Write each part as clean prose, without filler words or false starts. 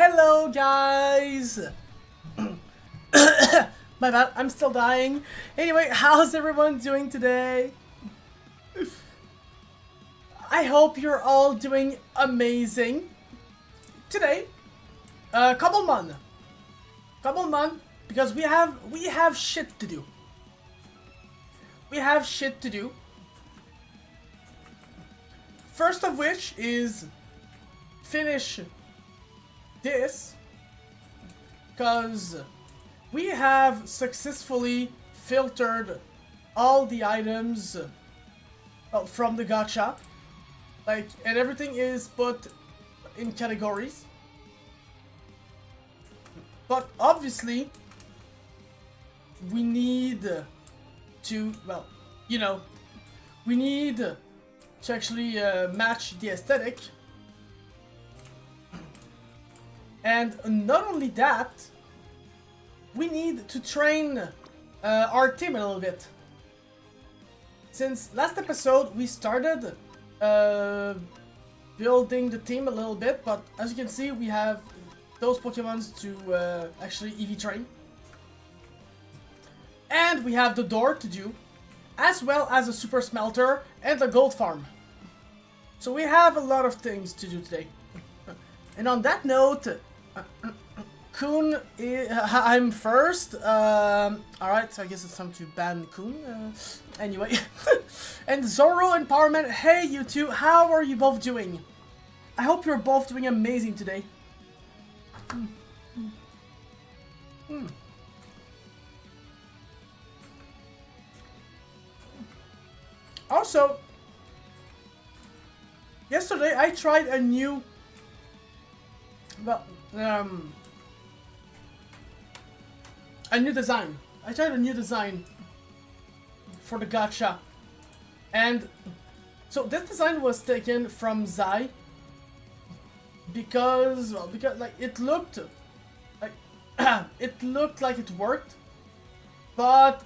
Hello, guys! My bad, I'm still dying. Anyway, how's everyone doing today? I hope you're all doing amazing. Today, Cobblemon. Cobblemon, because we have shit to do. We have shit to do. First of which is finish this, because we have successfully filtered all the items from the gacha, and everything is put in categories. But obviously, we need to, we need to actually match the aesthetic. And not only that, we need to train our team a little bit. Since last episode we started building the team a little bit, but as you can see we have those Pokemons to actually EV train. And we have the door to do, as well as a super smelter and a gold farm. So we have a lot of things to do today. And on that note, Kun, I'm first. Alright, so I guess it's time to ban Kun. Anyway. And Zoro and Powerman, hey you two, how are you both doing? I hope you're both doing amazing today. Also, yesterday I tried a new, a new design. I tried a new design for the gacha, and so this design was taken from Zai because like it looked like it looked like it worked, but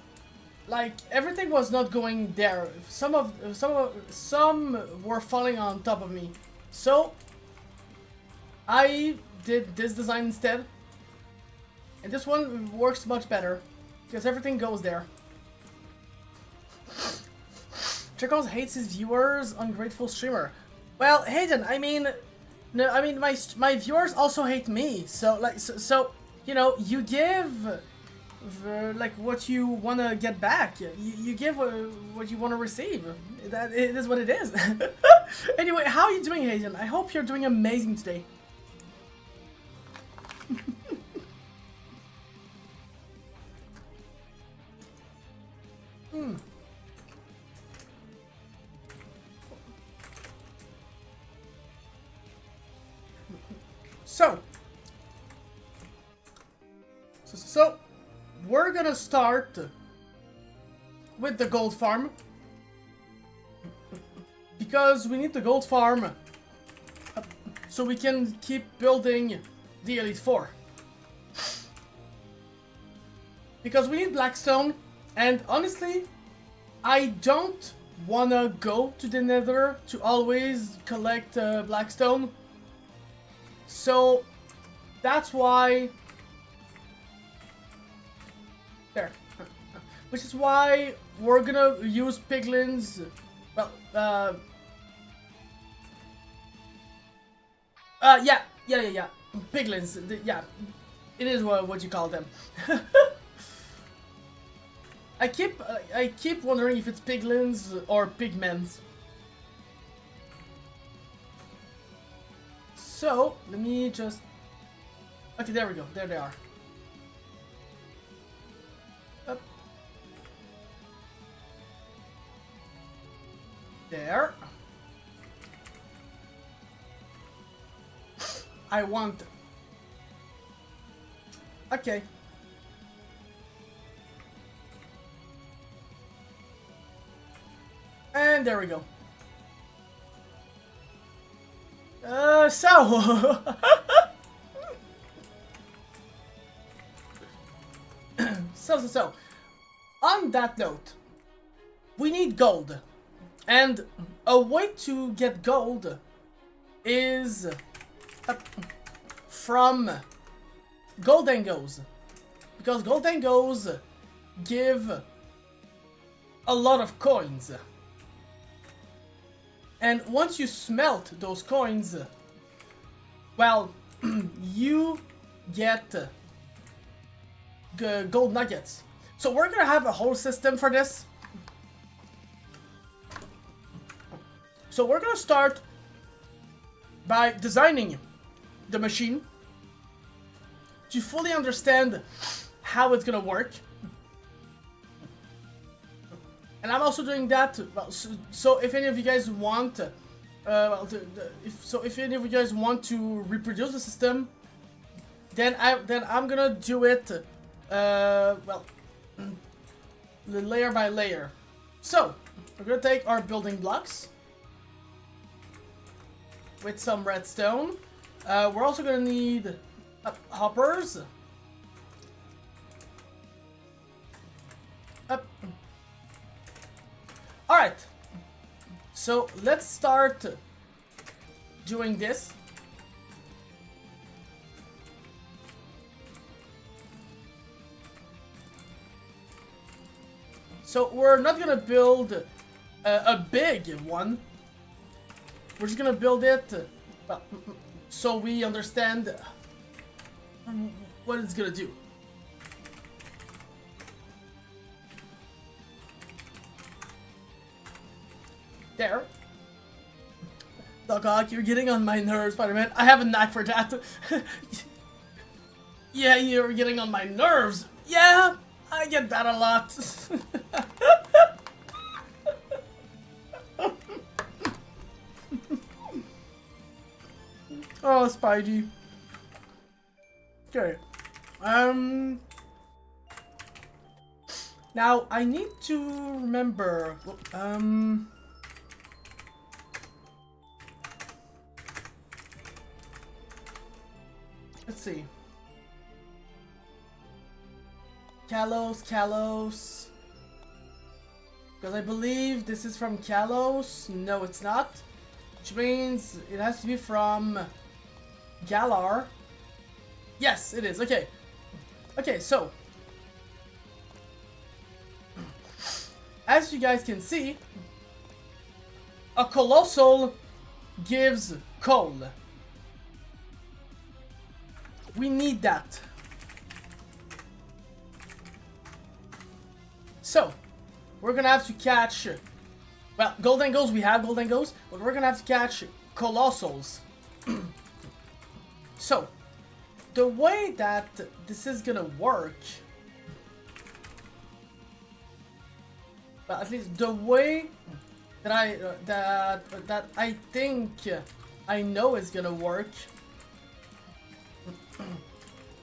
like everything was not going there. Some were falling on top of me, so I did this design instead, and this one works much better because everything goes there. Trickles hates his viewers, ungrateful streamer. Well, Hayden, I mean, no, I mean my viewers also hate me. So like, so you know, you give like what you want to get back. You give what you want to receive. That it is what it is. Anyway, how are you doing, Hayden? I hope you're doing amazing today. So we're gonna start with the gold farm because we need the gold farm so we can keep building the Elite Four. Because we need Blackstone, and honestly, I don't wanna go to the Nether to always collect Blackstone. So that's why. There. Which is why we're gonna use piglins. Well, yeah. Piglins, yeah. It is what you call them. I keep wondering if it's piglins or pigments. So, let me just... Okay, there we go. There they are. Up. There. I want... Okay. And there we go. So, on that note, we need gold. And a way to get gold is from gold dangos. Because gold dangos give a lot of coins. And once you smelt those coins, well, you get gold nuggets. So we're gonna have a whole system for this. So we're gonna start by designing the machine to fully understand how it's gonna work. And I'm also doing that. Well, so if any of you guys want, if any of you guys want to reproduce the system, then I'm gonna do it, well, layer by layer. So we're gonna take our building blocks with some redstone. We're also gonna need hoppers. Alright, so let's start doing this. So we're not gonna build a big one. We're just gonna build it so we understand what it's gonna do. There. Doc, you're getting on my nerves, Spider-Man. I have a knack for that. Yeah, you're getting on my nerves. Yeah, I get that a lot. Oh, Spidey. Okay. Now I need to remember. Let's see. Kalos. Because I believe this is from Kalos. No, it's not. Which means it has to be from Galar. Yes, it is. Okay. Okay, so. As you guys can see, a colossal gives coal. We need that. So, we're gonna have to catch, well, gold dangos, we have gold dangos, but we're gonna have to catch colossals. So, the way that this is gonna work, well, at least the way that I think I know is gonna work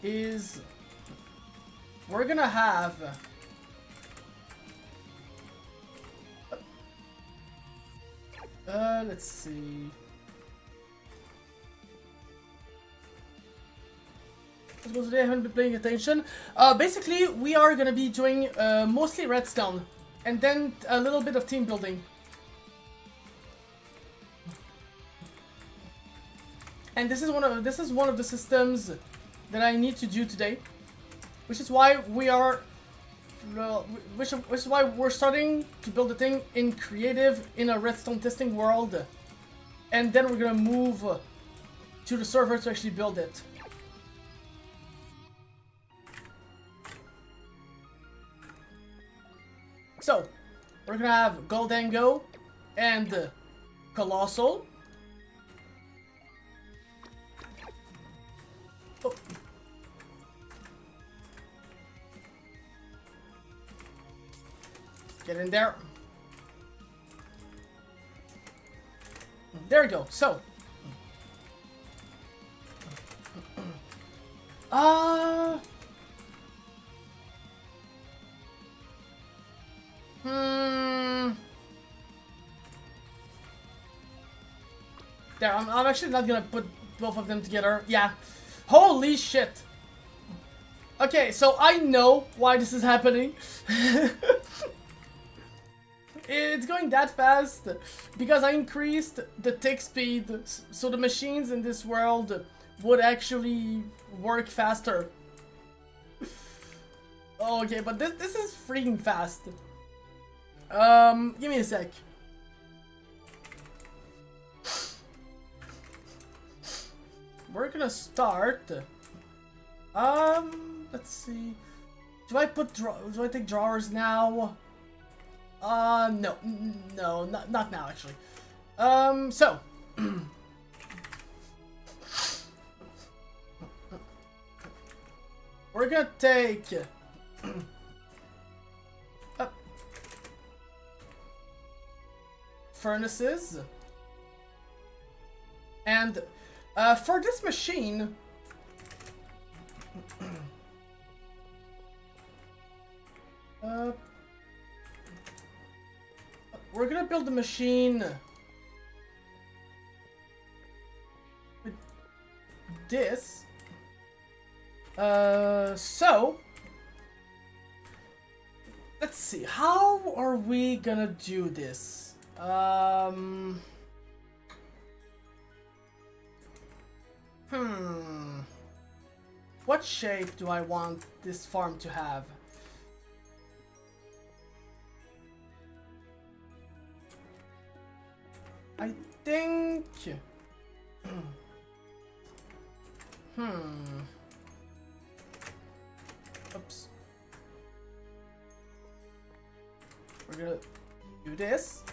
is we're gonna have let's see. Because today I haven't been paying attention. Basically, we are gonna be doing mostly redstone, and then a little bit of team building. And this is one of the systems that I need to do today, which is why we are, which is why we're starting to build the thing in creative in a redstone testing world, and then we're gonna move to the server to actually build it. So we're gonna have Goldango and Colossal. Oh. Get in there. There we go. So. There, I'm actually not gonna put both of them together. Yeah. Holy shit. Okay, so I know why this is happening. It's going that fast because I increased the tick speed, so the machines in this world would actually work faster. Okay, but this is freaking fast. Give me a sec. We're gonna start. Let's see. Do I take drawers now? No, not now actually. So. We're gonna take furnaces, and for this machine, we're gonna build a machine with this. So let's see, how are we gonna do this? What shape do I want this farm to have? I think oops. We're gonna do this.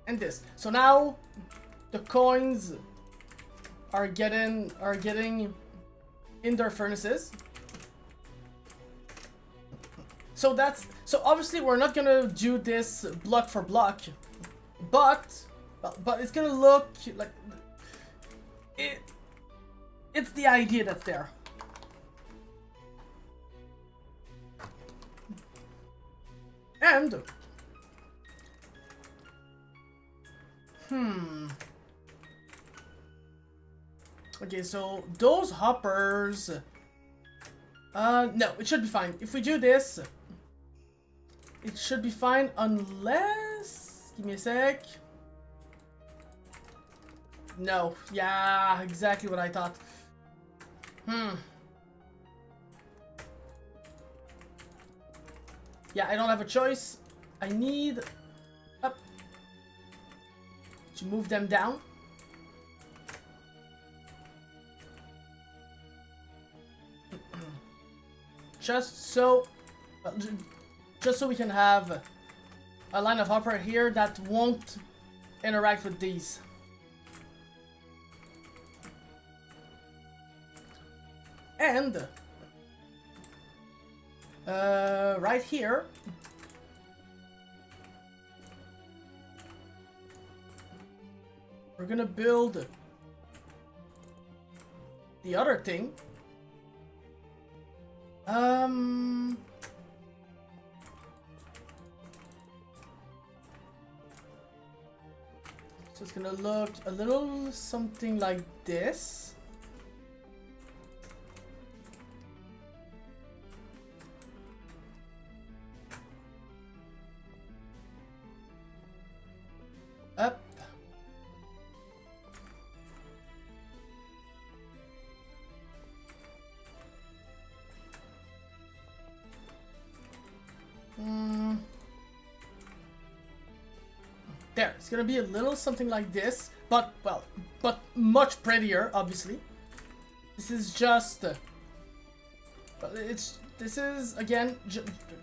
And this. So now the coins are getting in their furnaces. So obviously we're not gonna do this block for block, but it's gonna look like it. It's the idea that's there. And okay, so those hoppers, no, it should be fine. If we do this, it should be fine unless, give me a sec. No, yeah, exactly what I thought. Yeah, I don't have a choice. I need to move them down. Just so we can have a line of hopper here that won't interact with these. And right here, we're gonna build the other thing. So it's gonna look a little something like this. Up. There, it's gonna be a little something like this, but much prettier, obviously. This is just, this is again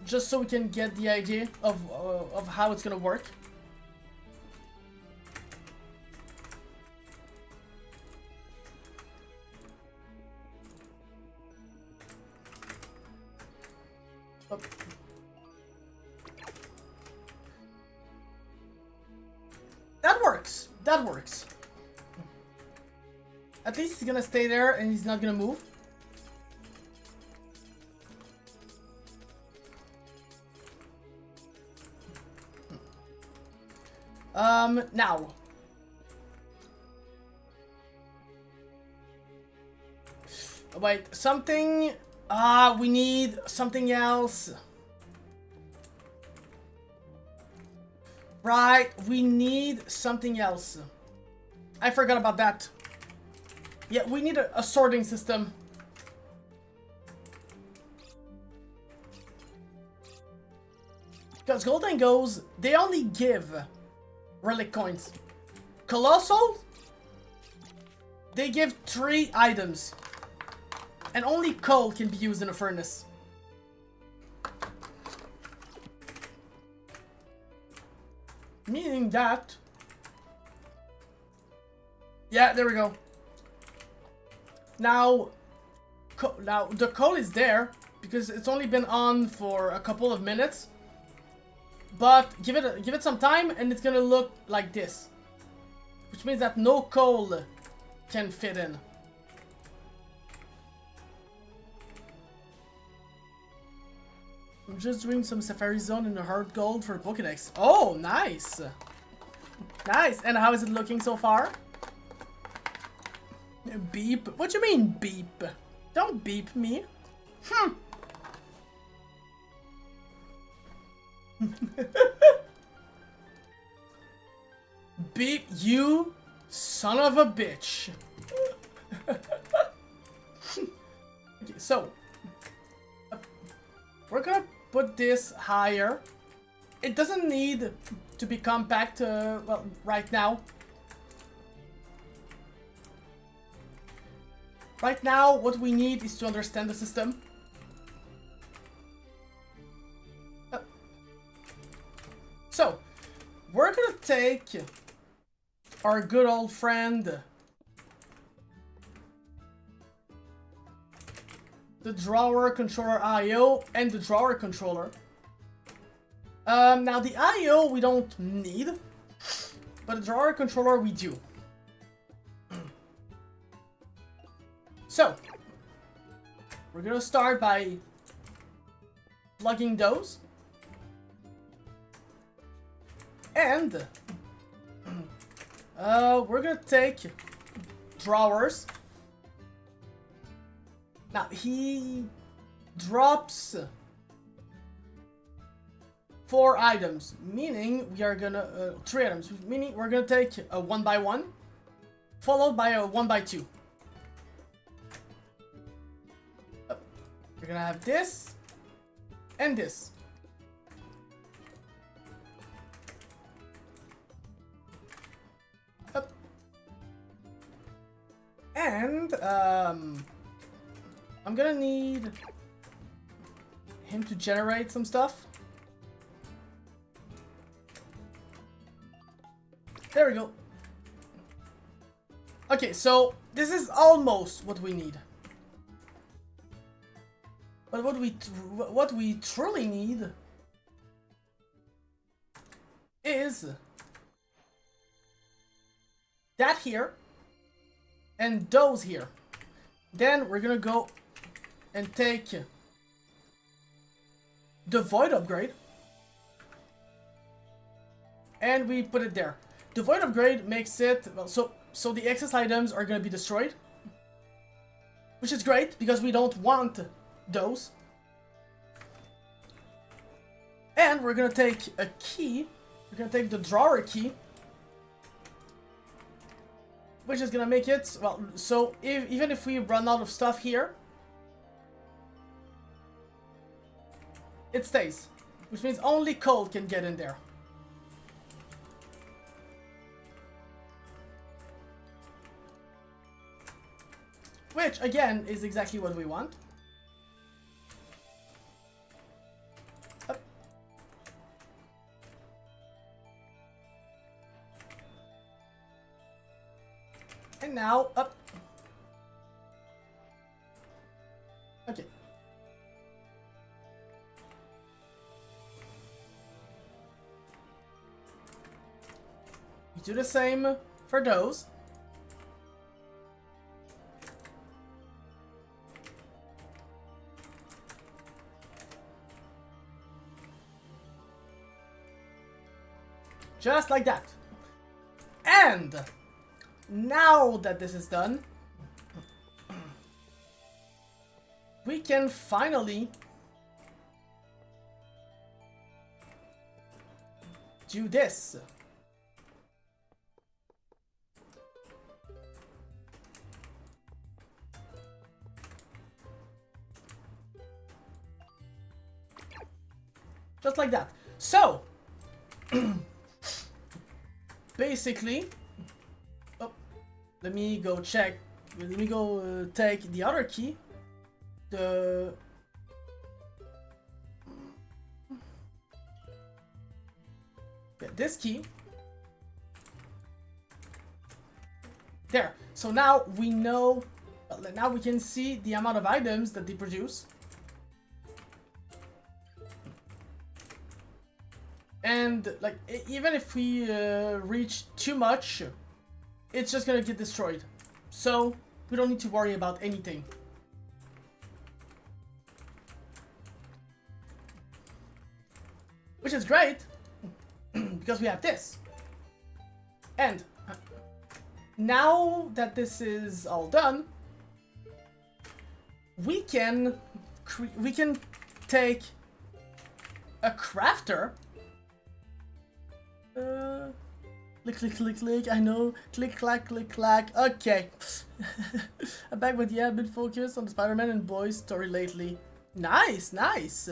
just so we can get the idea of how it's gonna work. Oh. That works. At least he's gonna stay there and he's not gonna move. Now. Wait, something. We need something else. Right, we need something else. I forgot about that. Yeah, we need a sorting system. Because Gold and Goes, they only give relic coins. Colossal, they give 3 items. And only coal can be used in a furnace. Meaning that... Yeah, there we go. Now the coal is there because it's only been on for a couple of minutes. But give it some time and it's gonna look like this. Which means that no coal can fit in. I'm just doing some Safari Zone in the hard gold for Pokédex. Oh, nice! Nice! And how is it looking so far? Beep? What do you mean, beep? Don't beep me. Beep you, son of a bitch. Okay, so we're gonna put this higher. It doesn't need to be compact, well, right now. Right now, what we need is to understand the system. So, we're gonna take our good old friend, the drawer controller IO and the drawer controller. Now the IO we don't need, but the drawer controller we do. So, we're gonna start by plugging those. And we're gonna take drawers. Now he drops 4 items, meaning we are gonna 3 items, meaning we're gonna take a 1 by 1, followed by a 1 by 2. We're gonna have this and this. And I'm gonna need him to generate some stuff. There we go. Okay, so this is almost what we need. But what we truly need is that here and those here. Then we're gonna go and take the void upgrade and we put it there. The void upgrade makes it, well, so the excess items are gonna be destroyed, which is great because we don't want those. And we're gonna take a key. We're gonna take the drawer key, which is gonna make it, well, so even if we run out of stuff here, it stays, which means only coal can get in there. Which, again, is exactly what we want. Up. And now, up. Okay. We do the same for those. Just like that. And now that this is done, we can finally do this. Just like that. So, basically, oh, let me go check. Let me go take the other key. The this key. There. So now we know. Now we can see the amount of items that they produce. And like even if we reach too much, it's just gonna get destroyed. So we don't need to worry about anything. Which is great because we have this. And now that this is all done, we can take a crafter. Click, click, click, click. I know. Click, clack, click, clack. Okay. I'm back with yeah, been focused on the Spider-Man and Boys story lately. Nice, nice.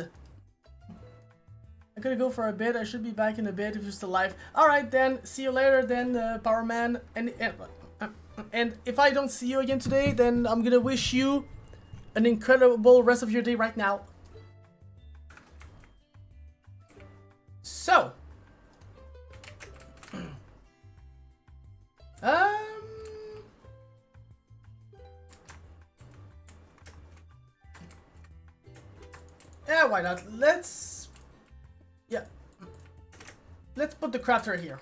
I'm gonna go for a bit. I should be back in a bit if you're still alive. Alright then. See you later then, Power Man. And if I don't see you again today, then I'm gonna wish you an incredible rest of your day right now. So. Yeah, why not? Let's put the crafter here.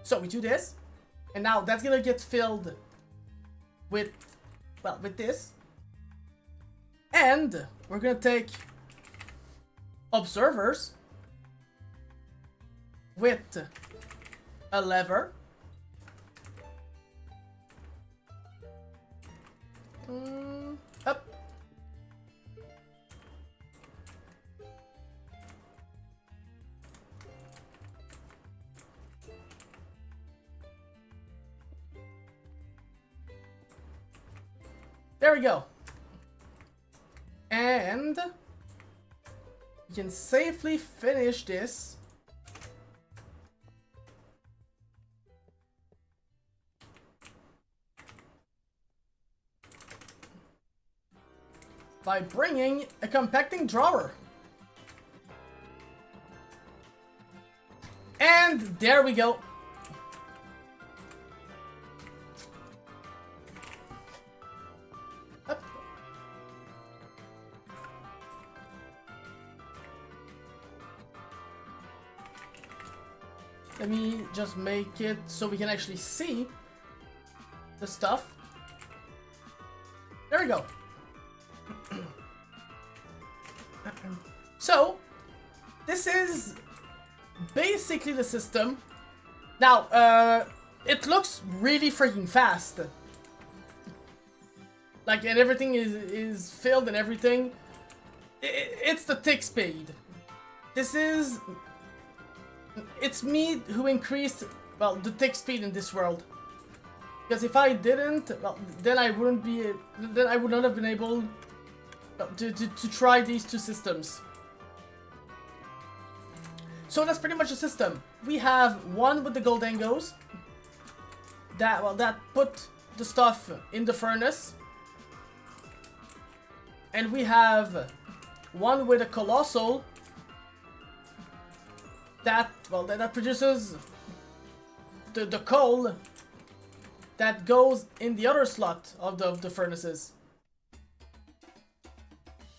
So we do this, and now that's gonna get filled with, well, with this. And we're gonna take observers with a lever. Up. There we go. And you can safely finish this by bringing a compacting drawer. And there we go. Up. Let me just make it so we can actually see the stuff. There we go. So, this is basically the system. Now, it looks really freaking fast. Like, and everything is filled and everything. It's the tick speed. This is... It's me who increased, well, the tick speed in this world. Because if I didn't, well, then I wouldn't be... Then I would not have been able to try these two systems. So that's pretty much the system. We have one with the gold dangos that put the stuff in the furnace, and we have one with a colossal that produces the coal that goes in the other slot of the furnaces.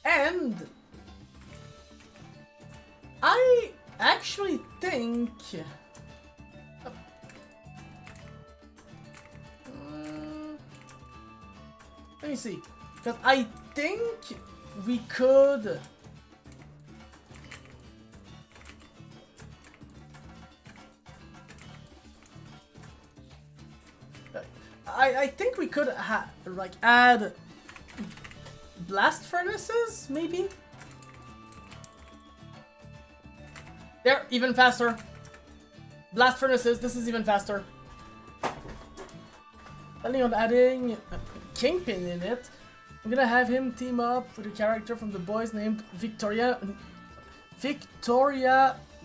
And I actually think let me see, because I think we could I think we could like add blast furnaces, maybe? There, even faster. Blast furnaces, this is even faster. Planning on adding Kingpin in it. I'm gonna have him team up with a character from The Boys named Victoria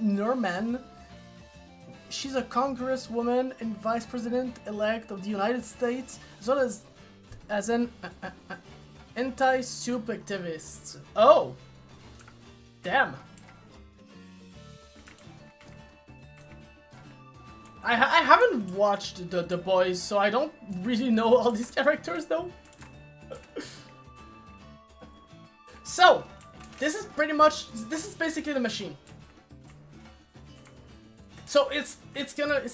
Norman. She's a congresswoman and vice president-elect of the United States, as well as an anti-soup activist. Oh! Damn. I haven't watched the Boys, so I don't really know all these characters, though. So, this is basically the machine. So it's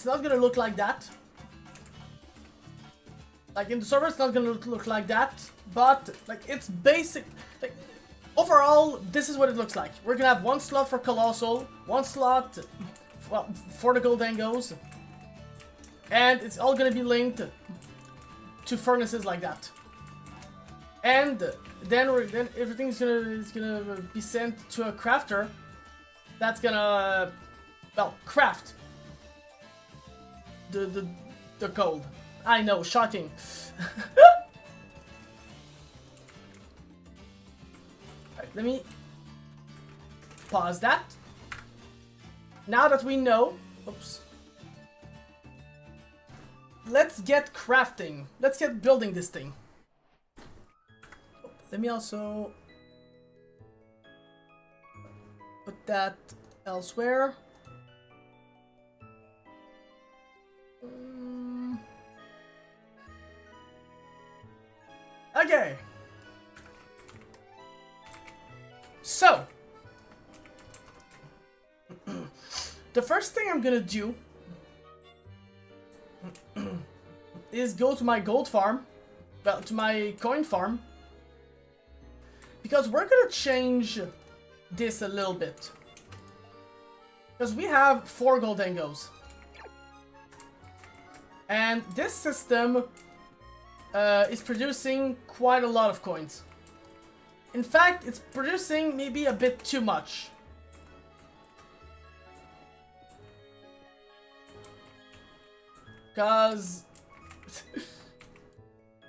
not gonna look like that. Like in the server, it's not gonna look like that. But like it's basic. Like overall, this is what it looks like. We're gonna have one slot for Colossal, one slot, well, for the Goldengos, and it's all gonna be linked to furnaces like that. And then everything's gonna be sent to a crafter that's gonna, well, craft the gold. I know, shocking. Alright, let me pause that. Now that we know, oops. Let's get crafting. Let's get building this thing. Let me also put that elsewhere. Okay. So, the first thing I'm gonna do is go to my gold farm, well, to my coin farm, because we're gonna change this a little bit. Because we have 4 Goldengos. And this system is producing quite a lot of coins. In fact, it's producing maybe a bit too much. Because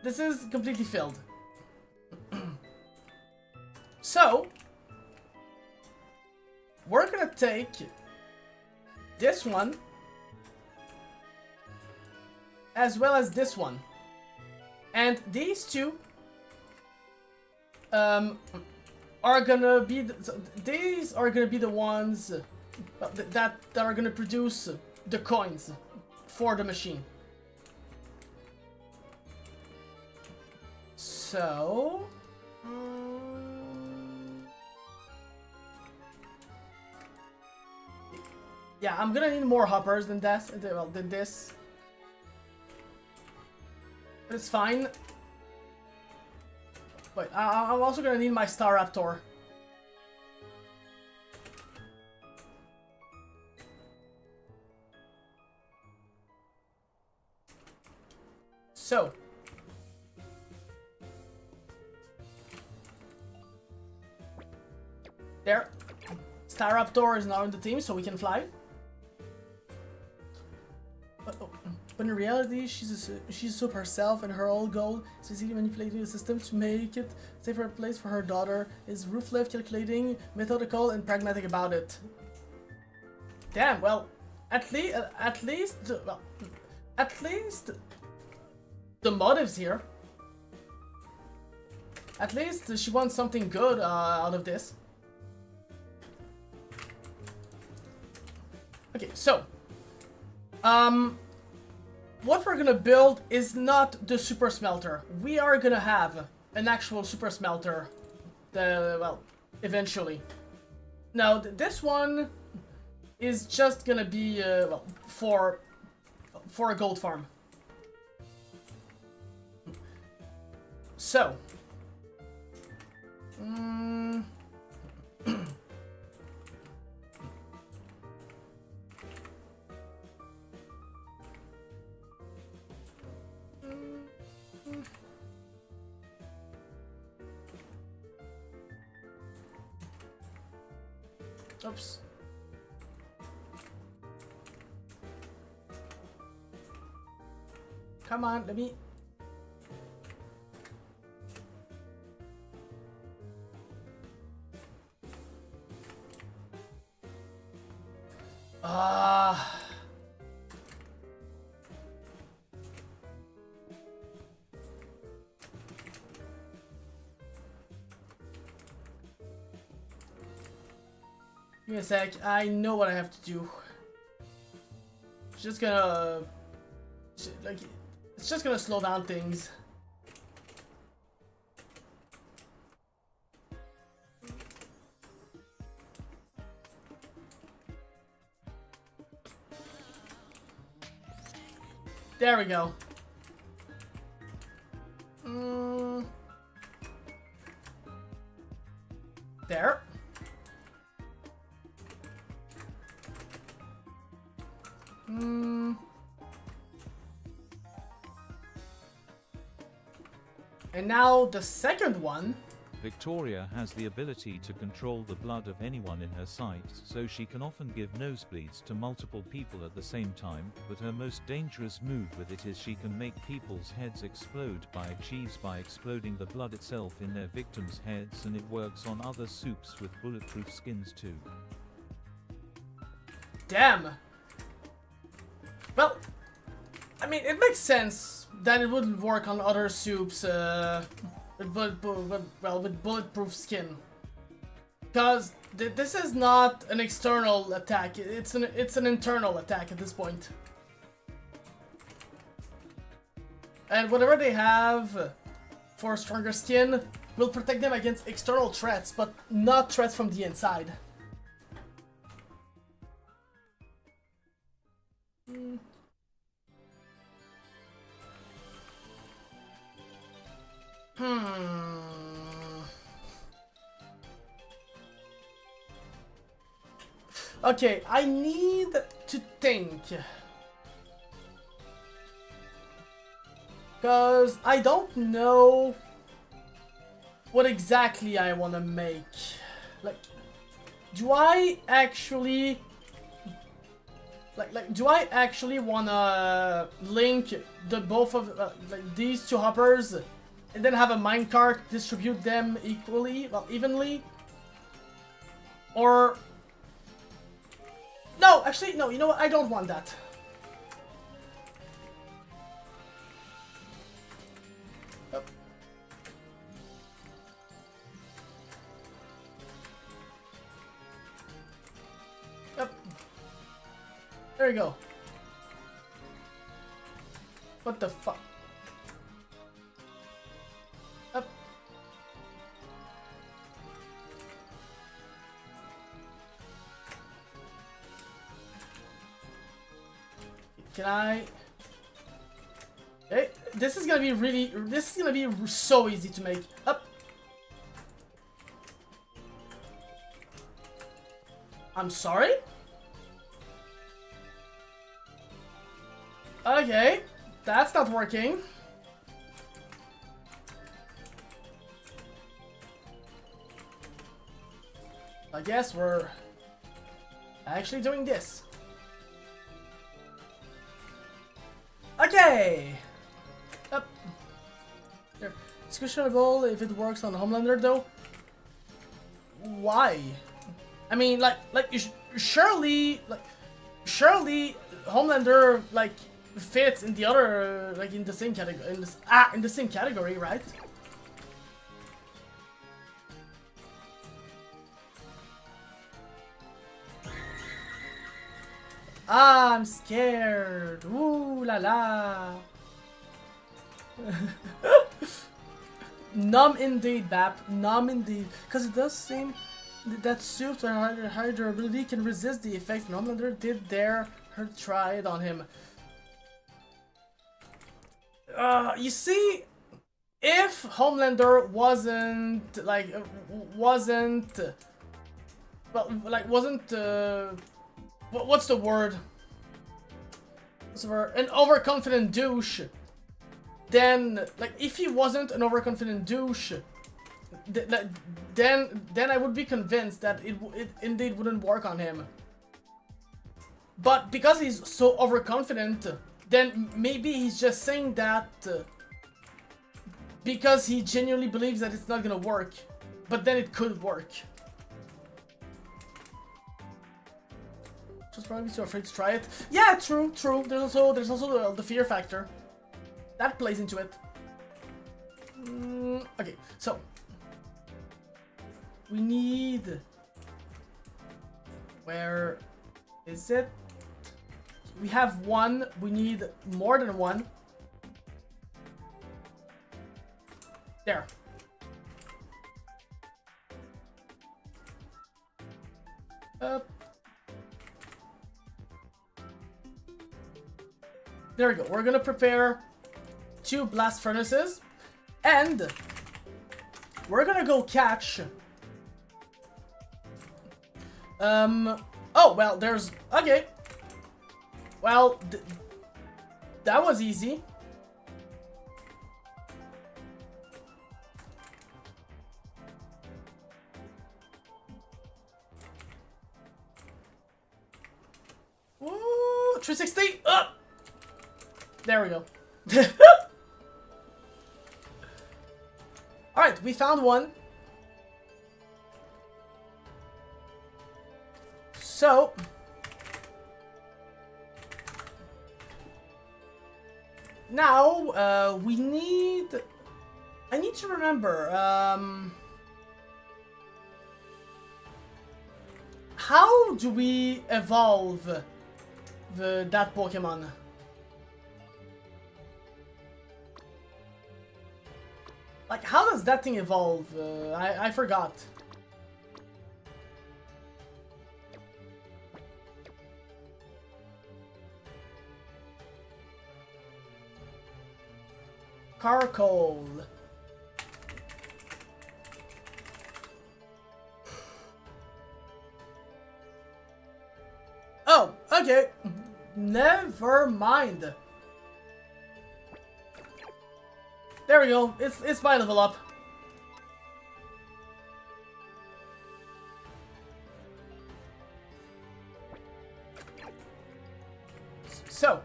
this is completely filled. So, we're gonna take this one as well as this one. And these two are gonna be these are gonna be the ones that are gonna produce the coins for the machine. So yeah, I'm gonna need more hoppers than this. Well, than this. But it's fine. Wait, I'm also gonna need my Star Raptor. So. There. Star Raptor is now in the team, so we can fly. But in reality, she's a soup herself, and her whole goal is basically manipulating the system to make it a safer place for her daughter. Is ruthless, calculating, methodical, and pragmatic about it. Damn. Well, at least the motives here. At least she wants something good out of this. Okay, so what we're gonna build is not the super smelter. We are gonna have an actual super smelter, well, eventually. Now, this one is just gonna be, well, for a gold farm. So, oops. Come on, let me... me a sec. I know what I have to do. It's just gonna... like, it's just gonna slow down things. There we go. There. And now the second one. Victoria has the ability to control the blood of anyone in her sight, so she can often give nosebleeds to multiple people at the same time, but her most dangerous move with it is she can make people's heads explode by exploding the blood itself in their victims' heads, and it works on other soups with bulletproof skins too. Damn! Well, I mean, it makes sense that it wouldn't work on other soups, with bulletproof skin, because this is not an external attack. It's an internal attack at this point, and whatever they have for stronger skin will protect them against external threats, but not threats from the inside. Okay, I need to think. Because I don't know what exactly I want to make. Like, do I actually... do I actually want to link the both of like these two hoppers and then have a minecart distribute them equally, well, evenly? Or... no, actually, no, you know what? I don't want that. Oh. Yep. There you go. What the fuck? Up. Can I? Okay, this is gonna be really. This is gonna be so easy to make. Up. I'm sorry? Okay, that's not working. I guess we're actually doing this. Okay! Up. There. It's questionable if it works on Homelander though. Why? I mean, surely Homelander, fits in the other, in the same category, in the same category, right? I'm scared. Ooh la la. Numb indeed, Bap. Numb indeed. Because it does seem that suits and higher durability can resist the effects Homelander did dare her try it on him. You see, if Homelander wasn't what's the word? An overconfident douche. Then, if he wasn't an overconfident douche, then I would be convinced that it indeed wouldn't work on him. But because he's so overconfident, then maybe he's just saying that because he genuinely believes that it's not gonna work. But then it could work. Just probably too afraid to try it. Yeah, true. There's also the fear factor that plays into it. Okay, so we need Where is it? We have one. We need more than one. There. Up. There we go. We're gonna prepare 2 blast furnaces. And we're gonna go catch... Oh, well, there's... Okay. Well, that was easy. Ooh, 360! Up! There we go. Alright, we found one. So... Now, we need... I need to remember, how do we evolve that Pokemon? Like, how does that thing evolve? I forgot. Charcoal. Oh, okay. Never mind. There we go. It's my level up. So.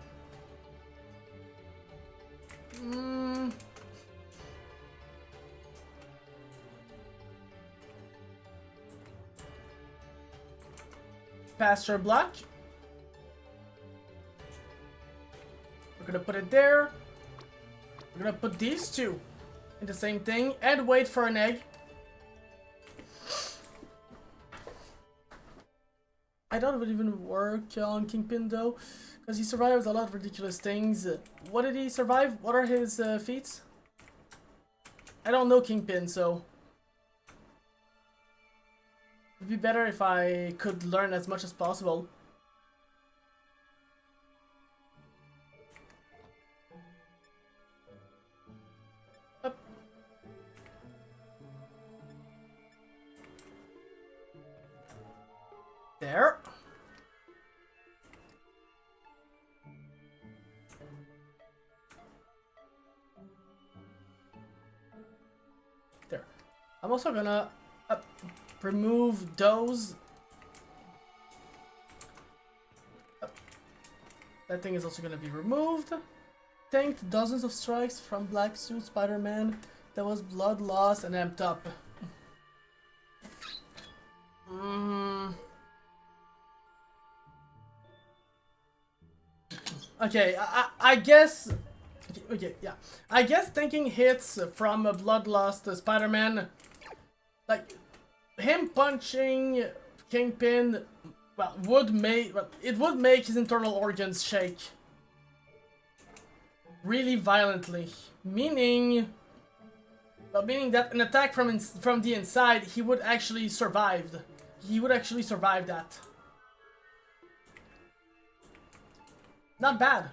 Pasture block. We're gonna put it there. We're gonna put these 2 in the same thing and wait for an egg. I don't know if it even work on Kingpin though, because he survives a lot of ridiculous things. What did he survive? What are his feats? I don't know Kingpin, so it'd be better if I could learn as much as possible. Up. There. There. I'm also gonna remove those. That thing is also gonna be removed. Tanked dozens of strikes from Black Suit Spider-Man. That was blood loss and amped up. Okay, I guess... Okay, yeah. I guess taking hits from a blood-lost Spider-Man, like, him punching Kingpin, well, it would make his internal organs shake. Really violently. Meaning that an attack from the inside, he would actually survive. He would actually survive that. Not bad.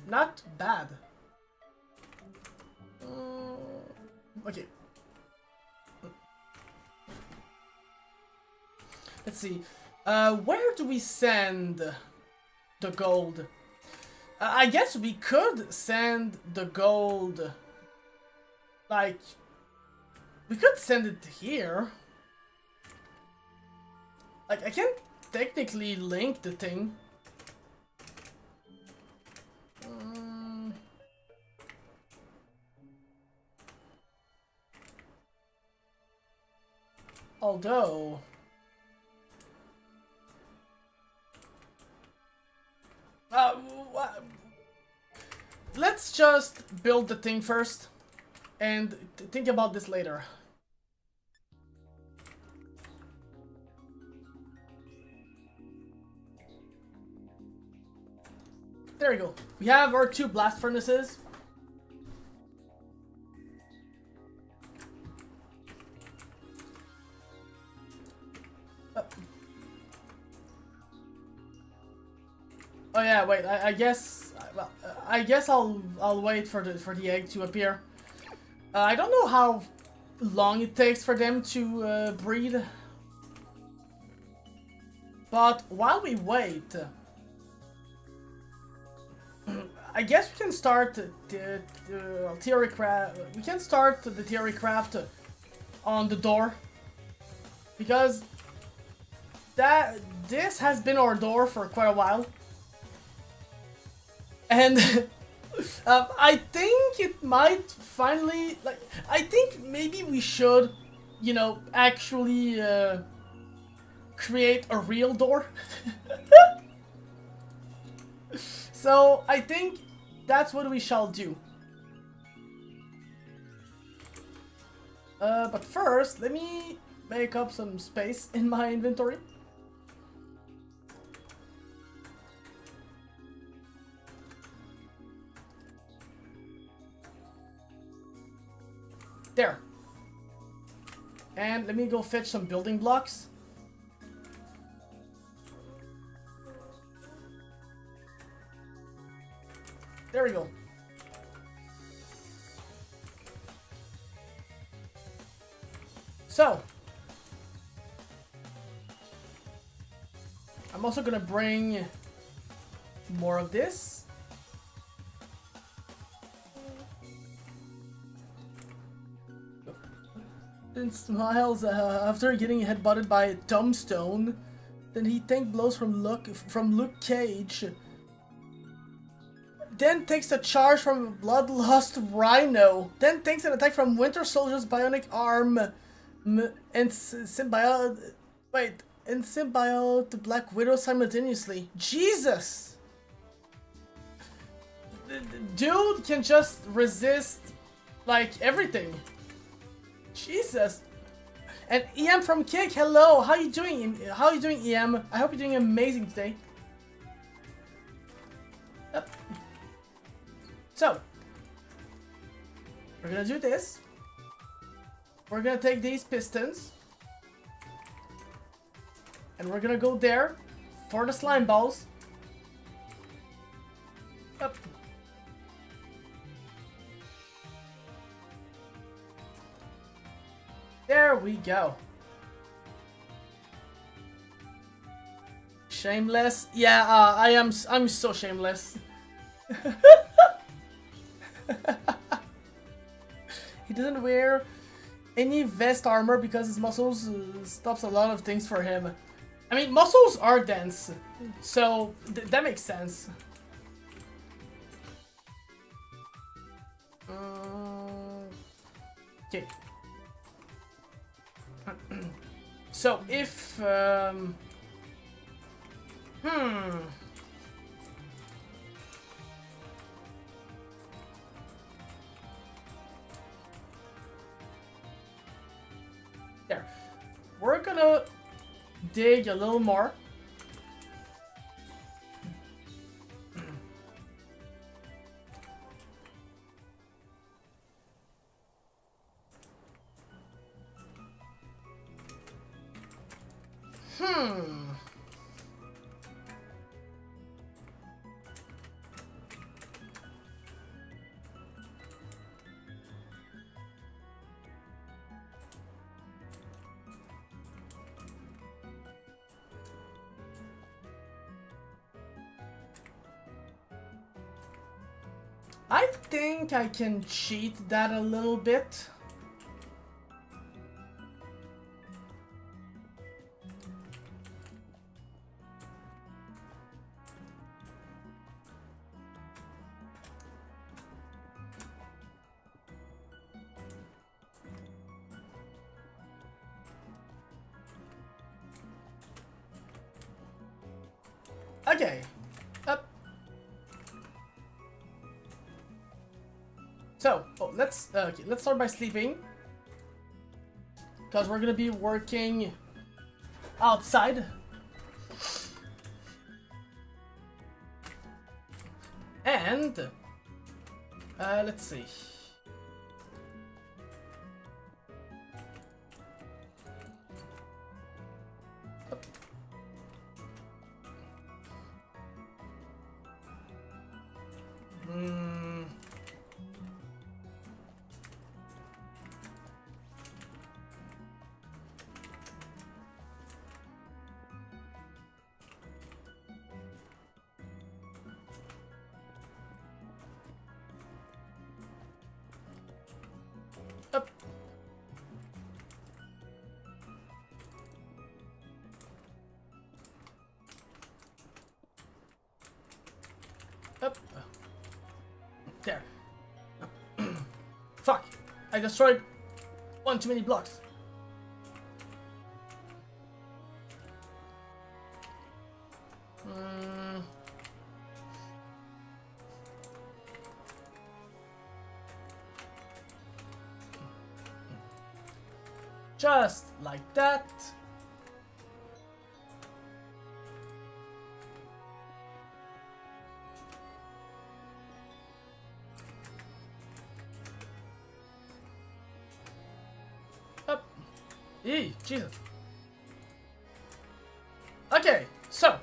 Not bad. Okay. Let's see. Where do we send the gold? I guess we could send the gold. Like, we could send it here. Like, I can technically link the thing. Although... let's just build the thing first and think about this later. There we go. We have our 2 blast furnaces. Oh yeah, wait. I guess. Well, I guess I'll wait for the egg to appear. I don't know how long it takes for them to breed, but while we wait, I guess we can start the theory craft. We can start the theory craft on the door, because this has been our door for quite a while. And I think it might finally, like, I think maybe we should, you know, actually create a real door. So I think that's what we shall do. But first, let me make up some space in my inventory. There. And let me go fetch some building blocks. There we go. So, I'm also gonna bring more of this. And smiles after getting headbutted by a tombstone. Then he takes blows from Luke Cage. Then takes a charge from a bloodlust Rhino. Then takes an attack from Winter Soldier's bionic arm. And symbiote. Wait, and symbiote Black Widow simultaneously. Jesus! The dude can just resist like everything. Jesus. And EM from Kick, hello. How you doing? How are you doing, EM? I hope you're doing amazing today. Yep. So, we're gonna do this. We're gonna take these pistons. And we're gonna go there for the slime balls. Yep. There we go. Shameless? Yeah, I'm so shameless. He doesn't wear any vest armor because his muscles stops a lot of things for him. I mean, muscles are dense, so that makes sense. Okay. So if there, we're gonna dig a little more. I think I can cheat that a little bit. Okay. Up. So, let's start by sleeping, because we're gonna be working outside. Let's see. Up. Up. There. Fuck. I destroyed one too many blocks. Just like that. Up. Eee, Jesus. Okay, so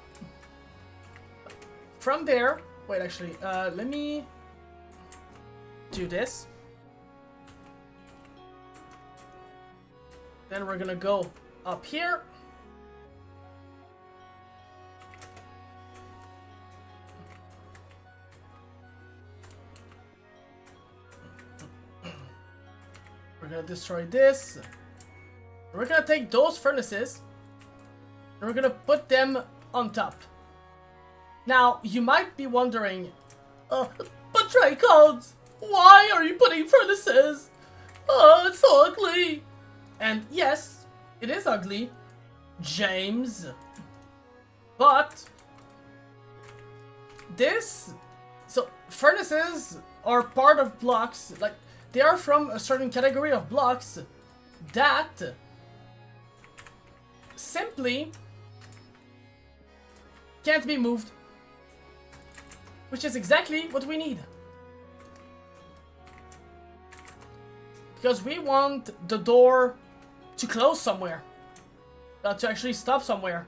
from there, wait, actually, let me do this. Then we're gonna go up here. We're gonna destroy this. We're gonna take those furnaces and we're gonna put them on top. Now, you might be wondering, but Dracons, why are you putting furnaces? Oh, it's so ugly. And yes, it is ugly, James, but so furnaces are part of blocks, like they are from a certain category of blocks that simply can't be moved, which is exactly what we need. Because we want the door to close somewhere. To actually stop somewhere.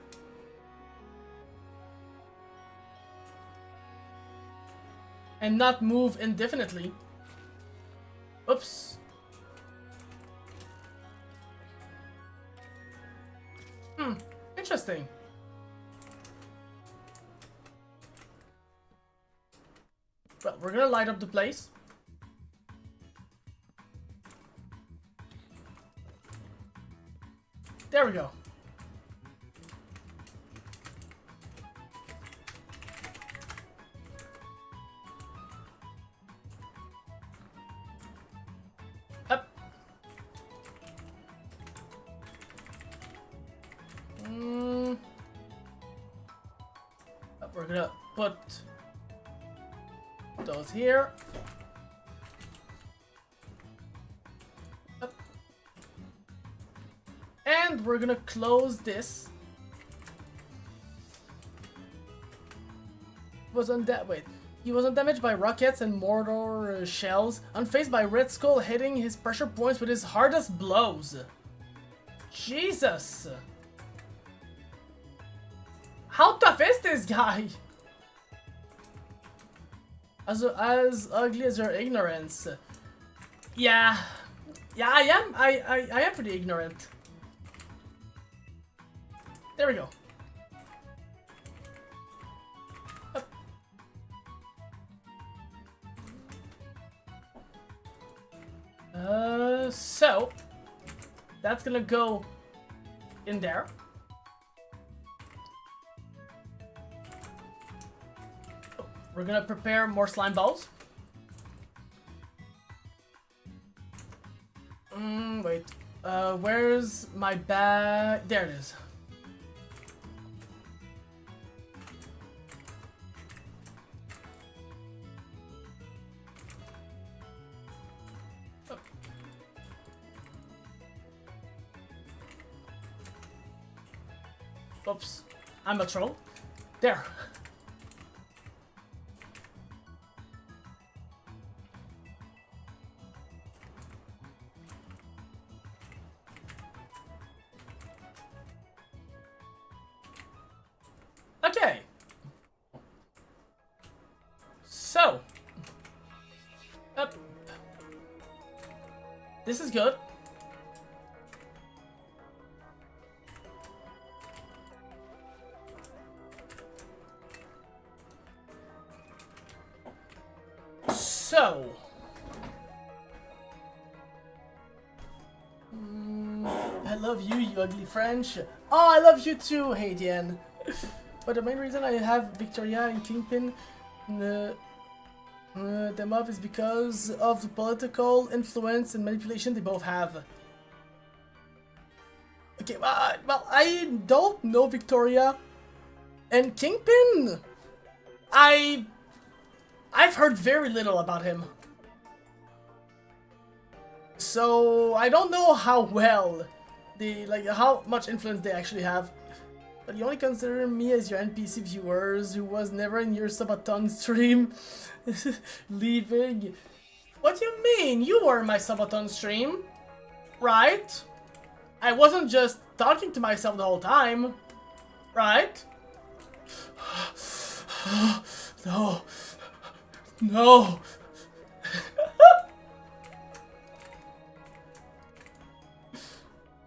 And not move indefinitely. Oops. Interesting. Well, we're gonna light up the place. There we go. Up. We're gonna put those here. And we're gonna close this. He was undamaged by rockets and mortar shells, unfazed by Red Skull hitting his pressure points with his hardest blows. Jesus! How tough is this guy? As ugly as your ignorance. Yeah, I am. I am pretty ignorant. There we go. So that's gonna go in there. We're gonna prepare more slime balls. Wait. Where's my bag? There it is. Oops, I'm a troll. There. Up. This is good. So, I love you, you ugly French. Oh, I love you too, hey Diane. But the main reason I have Victoria and Kingpin them up is because of the political influence and manipulation they both have. Okay, well, I don't know Victoria and Kingpin. I've heard very little about him. So I don't know how well how much influence they actually have. But you only consider me as your NPC viewers who was never in your subathon stream. Leaving. What do you mean? You were in my subathon stream, right? I wasn't just talking to myself the whole time, right? No. No.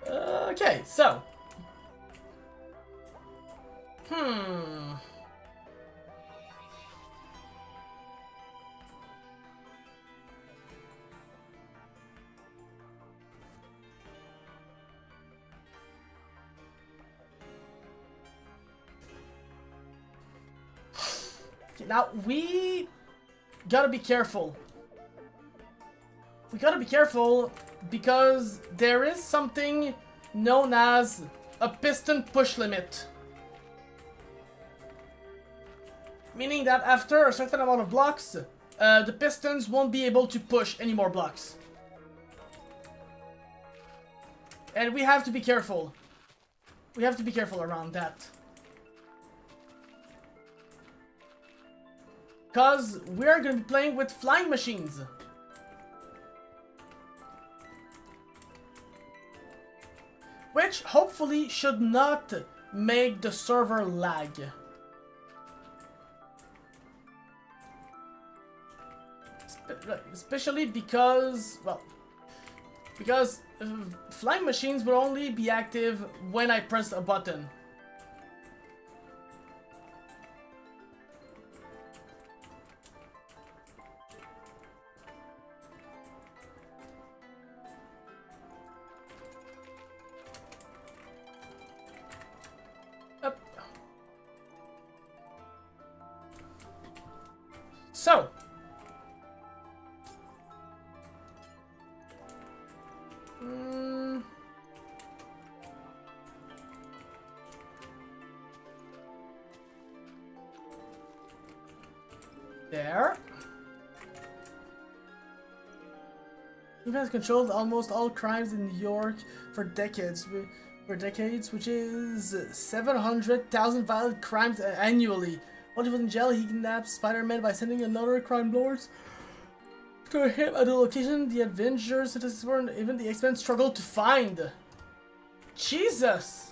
Okay, so. Now, we gotta be careful. We gotta be careful because there is something known as a piston push limit. Meaning that after a certain amount of blocks, the pistons won't be able to push any more blocks. And we have to be careful. We have to be careful around that. Because we're going to be playing with flying machines. Which hopefully should not make the server lag. Especially because, well, because flying machines will only be active when I press a button. Up. So. There. He has controlled almost all crimes in New York for decades, which is 700,000 violent crimes annually. While he was in jail, he kidnapped Spider-Man by sending another crime lords to him at a location the Avengers, Citizens War, and even the X-Men struggled to find. Jesus!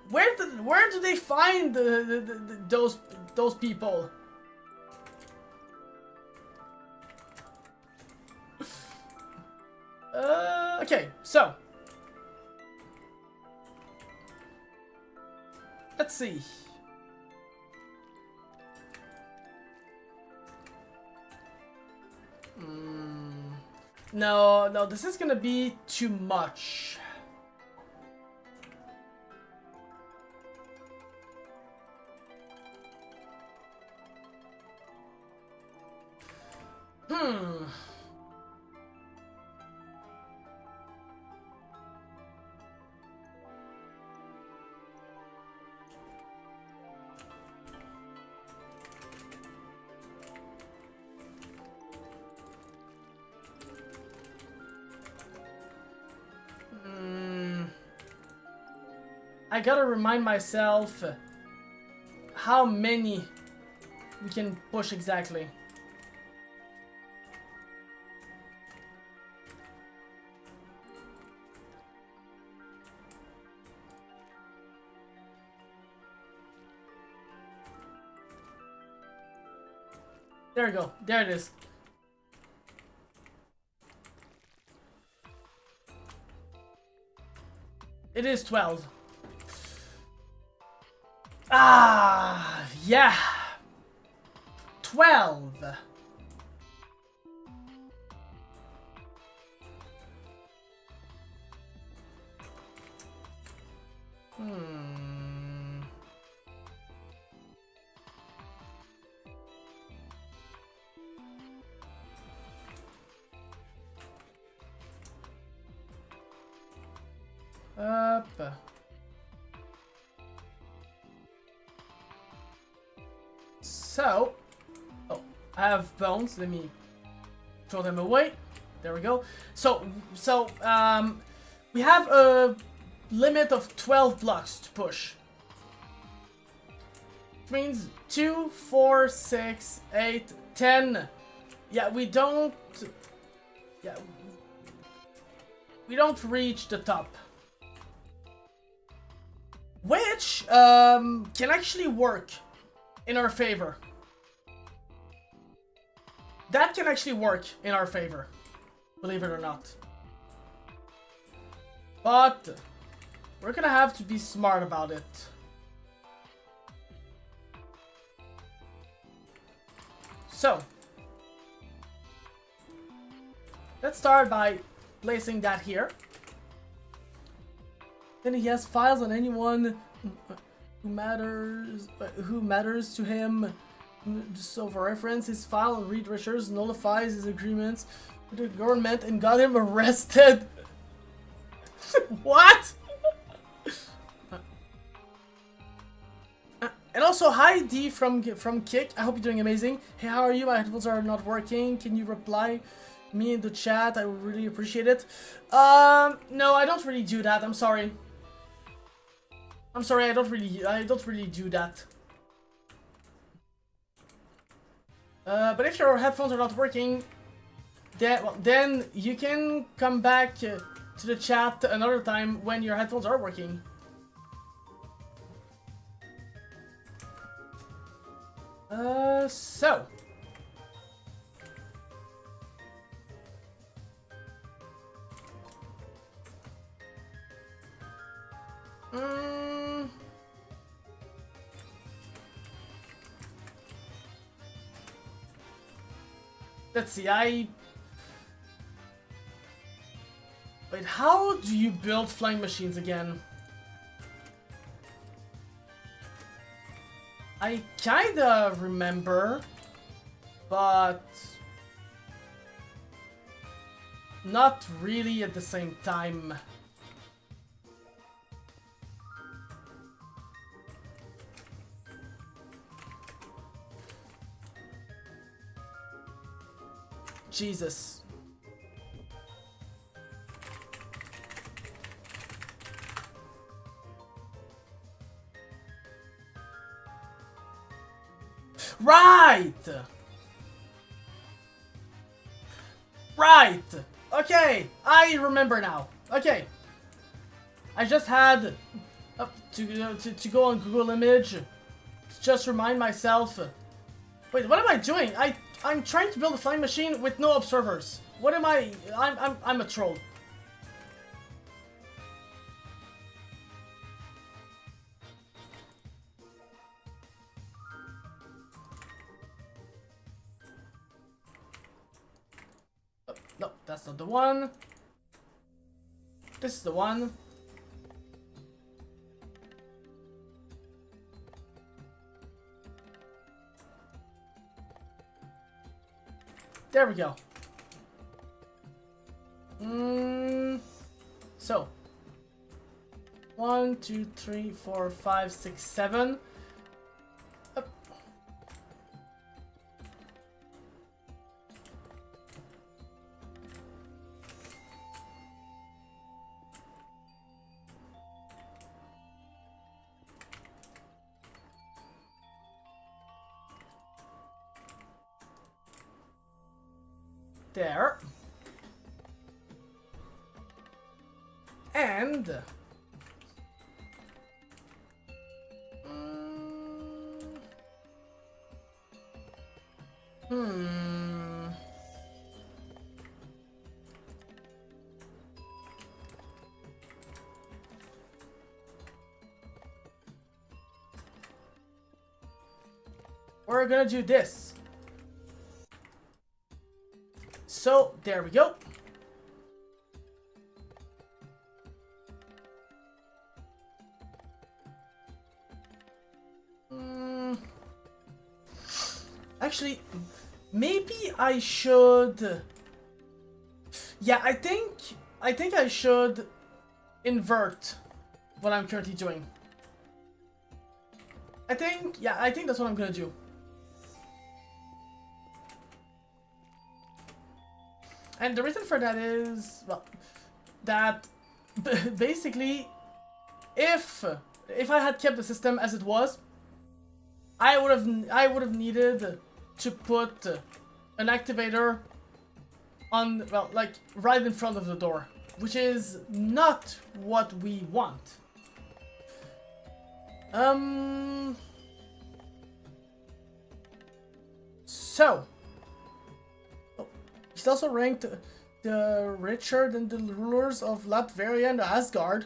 Where do they find those people? Okay, so let's see. No, this is gonna be too much. I gotta remind myself how many we can push exactly. There we go. There it is. It is 12. Ah, yeah. 12. Up. So, oh, I have bones. Let me throw them away. There we go. So, we have a limit of 12 blocks to push. Which means 2, 4, 6, 8, 10. Yeah, we don't. Yeah, we don't reach the top. Which can actually work in our favor. That can actually work in our favor, believe it or not. But we're gonna have to be smart about it. So, let's start by placing that here. Then he has files on anyone who matters to him. So for reference, his file on Reed Richards nullifies his agreements with the government and got him arrested. What? And also, hi D from Kick. I hope you're doing amazing. Hey, how are you? My headphones are not working. Can you reply me in the chat? I would really appreciate it. No, I don't really do that. I'm sorry. I'm sorry. I don't really do that. But if your headphones are not working, then you can come back to the chat another time when your headphones are working. So. Let's see, Wait, how do you build flying machines again? I kinda remember, but not really at the same time. Jesus. Right! Right! Okay, I remember now. Okay. I just had to go on Google Image to just remind myself. Wait, what am I doing? I'm trying to build a flying machine with no observers. What am I? I'm a troll. Oh, no, that's not the one. This is the one. There we go. So 1, 2, 3, 4, 5, 6, 7. Up. There. And Hmm. We're gonna do this. So, there we go. Actually, maybe I should... Yeah, I think I should invert what I'm currently doing. I think that's what I'm gonna do. And the reason for that is, well, that basically, if I had kept the system as it was, I would have needed to put an activator on, well, like right in front of the door, which is not what we want. So. He's also ranked the richer than the rulers of Latveria and Asgard.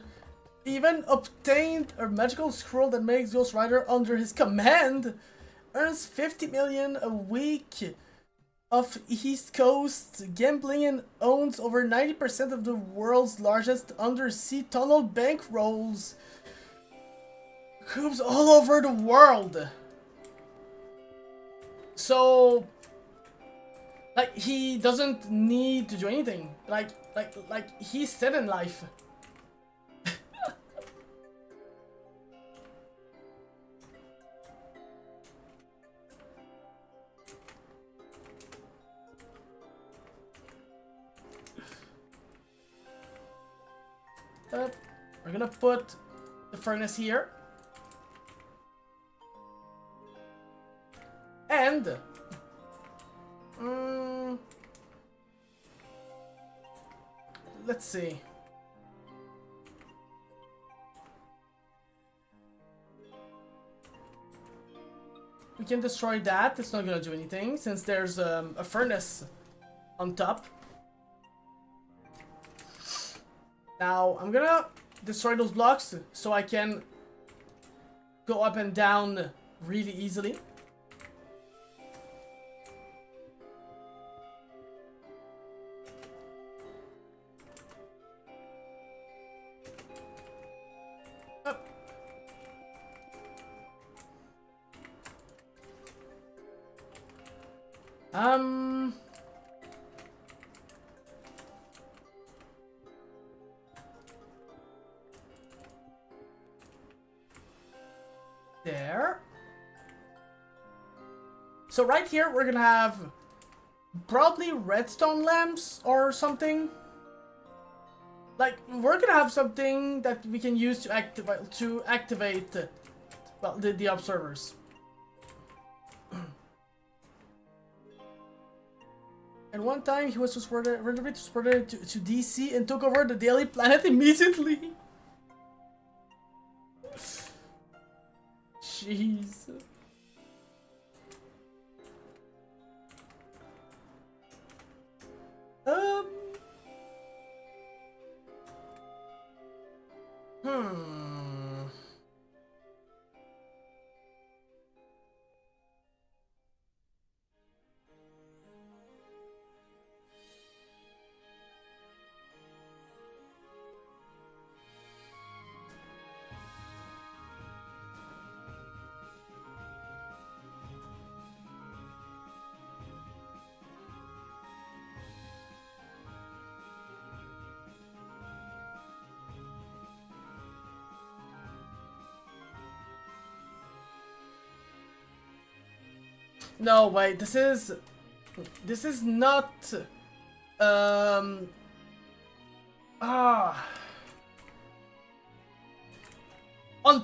He even obtained a magical scroll that makes Ghost Rider under his command. Earns 50 million a week of East Coast gambling and owns over 90% of the world's largest undersea tunnel bankrolls. Groups all over the world. So... like, he doesn't need to do anything. Like he's set in life. We're gonna put the furnace here. And... let's see. We can destroy that. It's not gonna do anything since there's a furnace on top. Now I'm gonna destroy those blocks so I can go up and down really easily. There. So right here we're gonna have probably redstone lamps or something. Like, we're gonna have something that we can use to activate well, the observers. And one time he was transported to DC and took over the Daily Planet immediately. Jeez. No, wait, this is not, on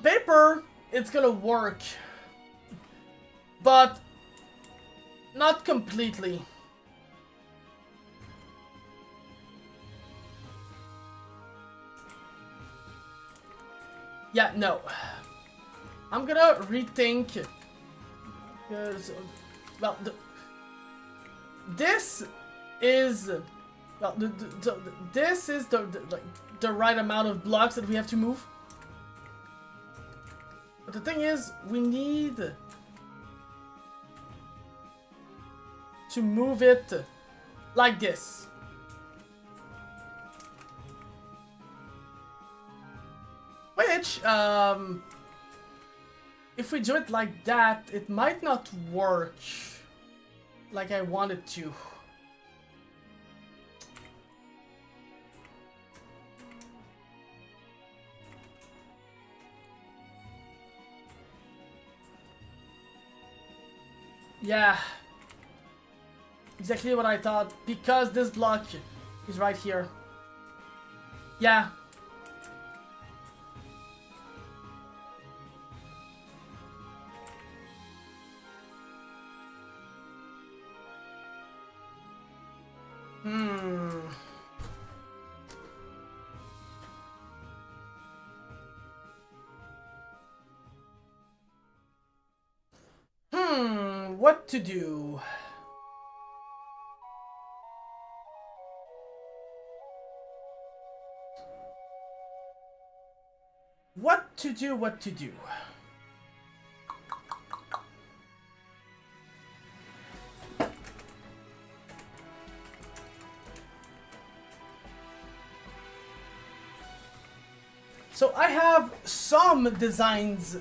paper, it's gonna work, but not completely. Yeah, no. I'm gonna rethink. Well, this is well, this is the right amount of blocks that we have to move. But the thing is, we need to move it like this. Which, if we do it like that, it might not work like I want it to. Yeah. Exactly what I thought, because this block is right here. Yeah. What to do? What to do, what to do? So I have some designs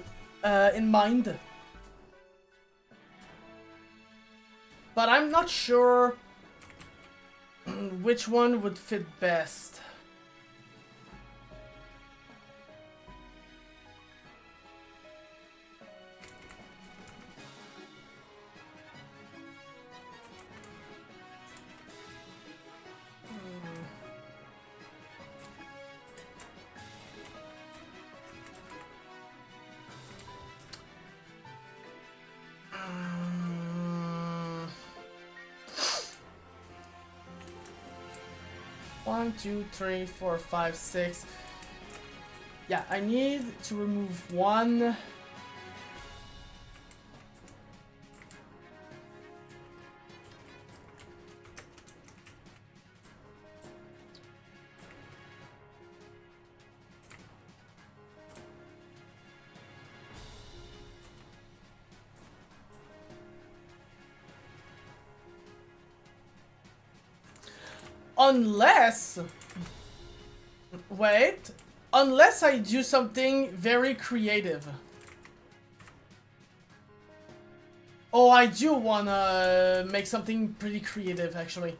in mind, but I'm not sure which one would fit best. One, two, three, four, five, six. Yeah, I need to remove one. Unless, wait, unless I do something very creative. Oh, I do wanna make something pretty creative, actually.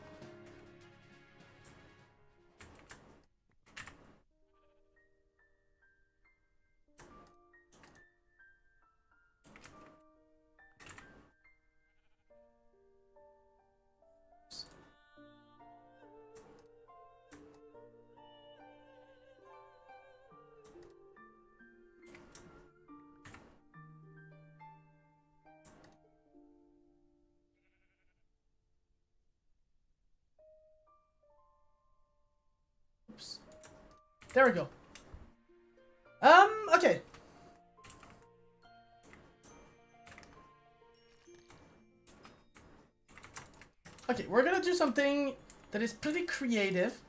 Oops. There we go. Okay. Okay, we're gonna do something that is pretty creative.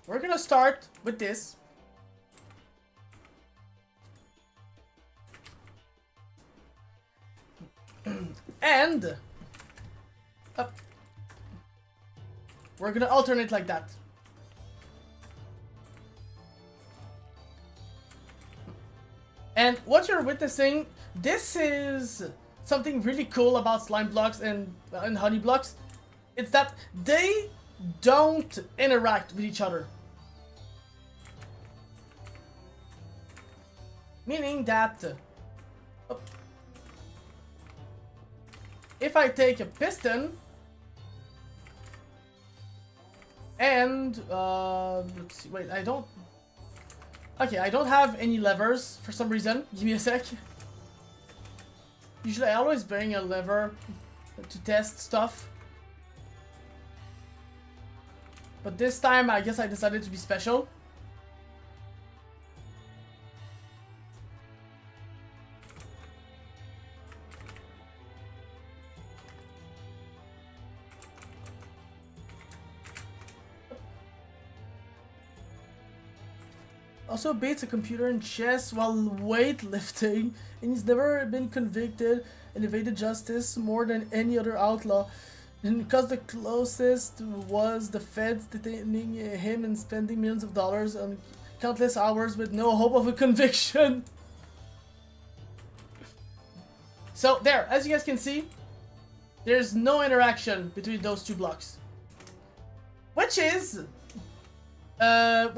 We're gonna start with this. And we're gonna alternate like that. And what you're witnessing, this is something really cool about slime blocks and honey blocks. It's that they don't interact with each other. Meaning that if I take a piston and let's see, wait, I don't. Okay, I don't have any levers for some reason. Give me a sec. Usually I always bring a lever to test stuff. But this time I guess I decided to be special. Also beats a computer in chess while weightlifting, and he's never been convicted and evaded justice more than any other outlaw. And because the closest was the feds detaining him and spending millions of dollars on countless hours with no hope of a conviction. So there, as you guys can see, there's no interaction between those two blocks. Which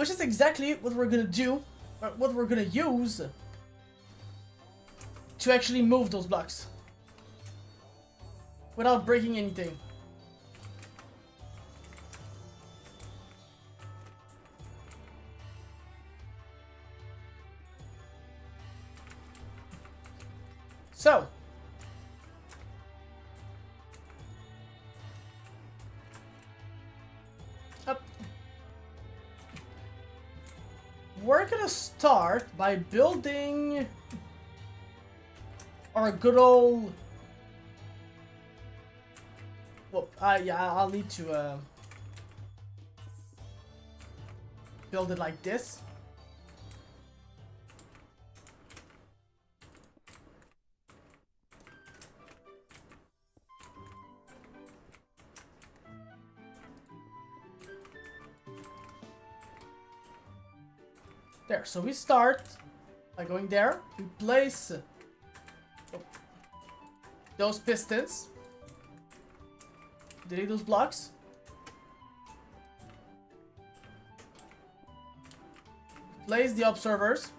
is exactly what we're gonna do, or what we're gonna use to actually move those blocks without breaking anything. So, up. We're gonna start by building our good old. Well, yeah, I'll need to build it like this. There, so we start by going there. We place those pistons. Delete those blocks. Place the observers.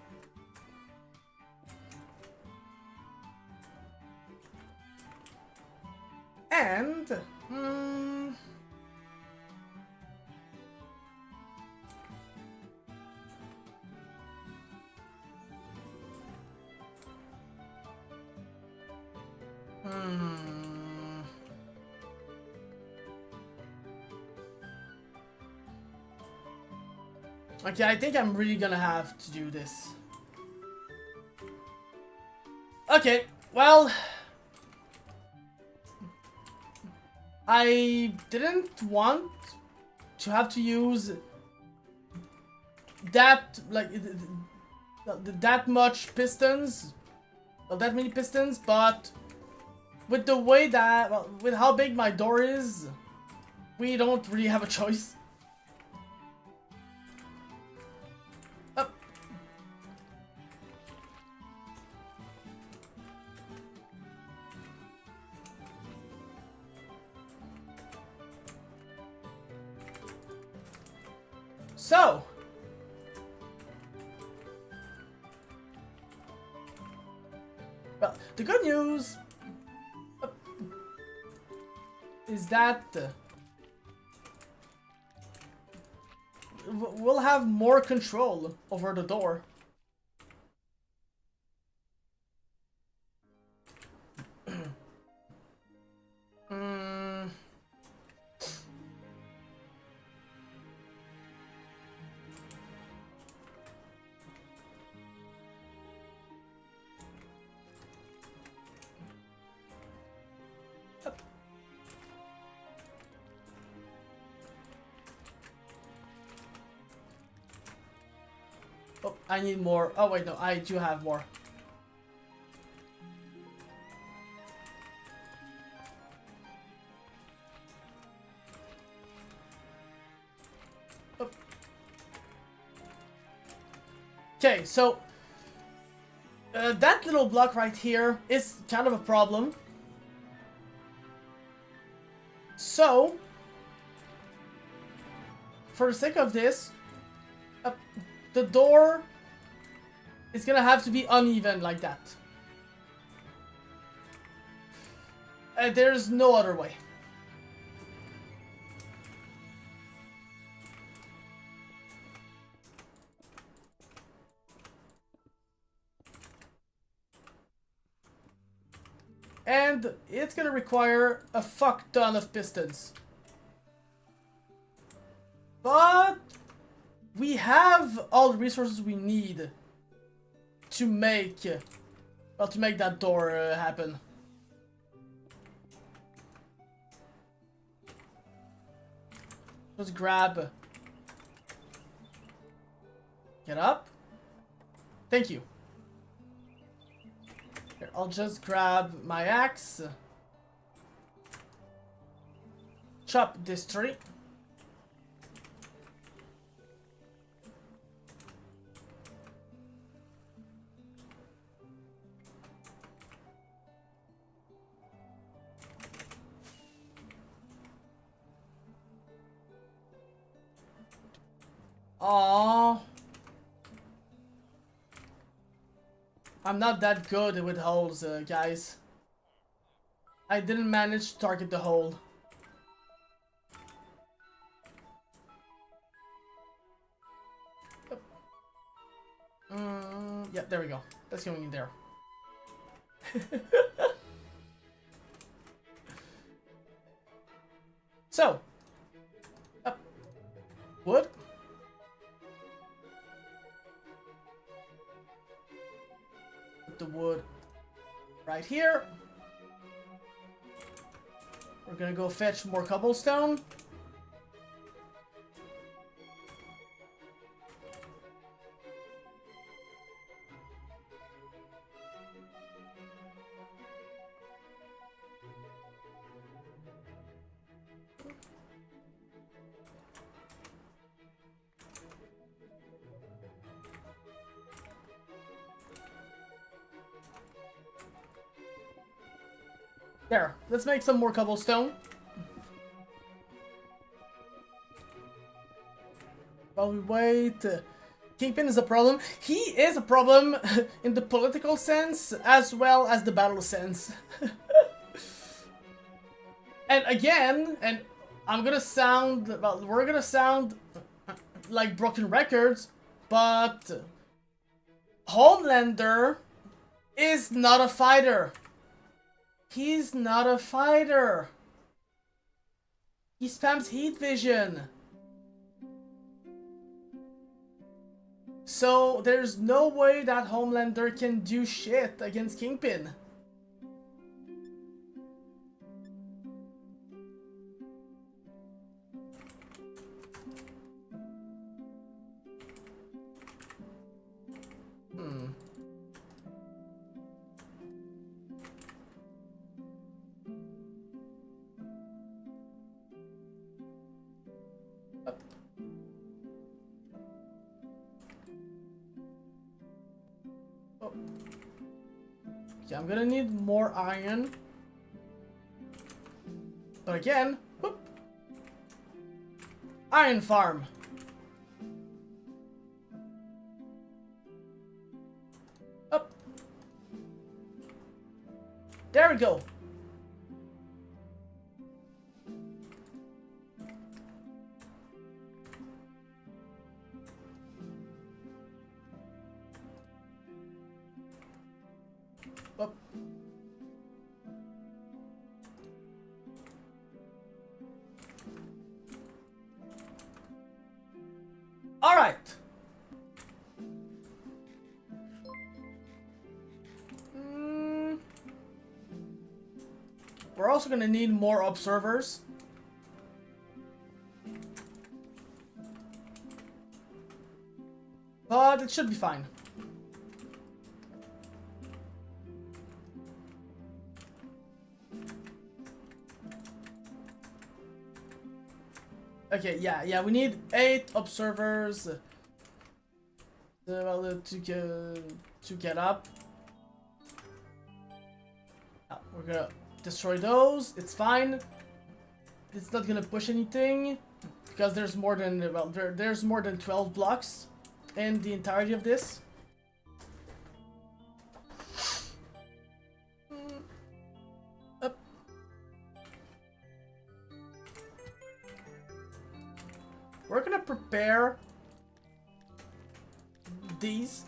And okay, I think I'm really gonna have to do this. Okay, well, I didn't want to have to use that, like, that much pistons, well, that many pistons, but with the way that, well, with how big my door is, we don't really have a choice. Up. So, well, the good news is that we'll have more control over the door. Oh, I need more. Oh wait, no, I do have more. Oh. Okay, so that little block right here is kind of a problem. So, for the sake of this, the door is gonna have to be uneven like that. There's no other way. And it's gonna require a fuck ton of pistons. But we have all the resources we need to make, well, to make that door happen. Let's grab. Get up. Thank you. Here, I'll just grab my axe. Chop this tree. Aww. I'm not that good with holes, guys. I didn't manage to target the hole. Yeah, there we go. That's going in there. So, wood. Put the wood right here. We're gonna go fetch more cobblestone. There, let's make some more cobblestone. While we wait, Kingpin is a problem. He is a problem in the political sense as well as the battle sense. And again, and I'm gonna sound, well, we're gonna sound like broken records, but Homelander is not a fighter. He's not a fighter. He spams heat vision. So there's no way that Homelander can do shit against Kingpin. Okay, I'm gonna need more iron. But again, whoop, iron farm. Up. There we go. Up. All right. We're also gonna need more observers. But it should be fine. Okay, yeah, we need 8 observers to get up. We're gonna destroy those. It's fine. It's not gonna push anything because there's more than there's more than 12 blocks in the entirety of this. Up. We're gonna prepare these.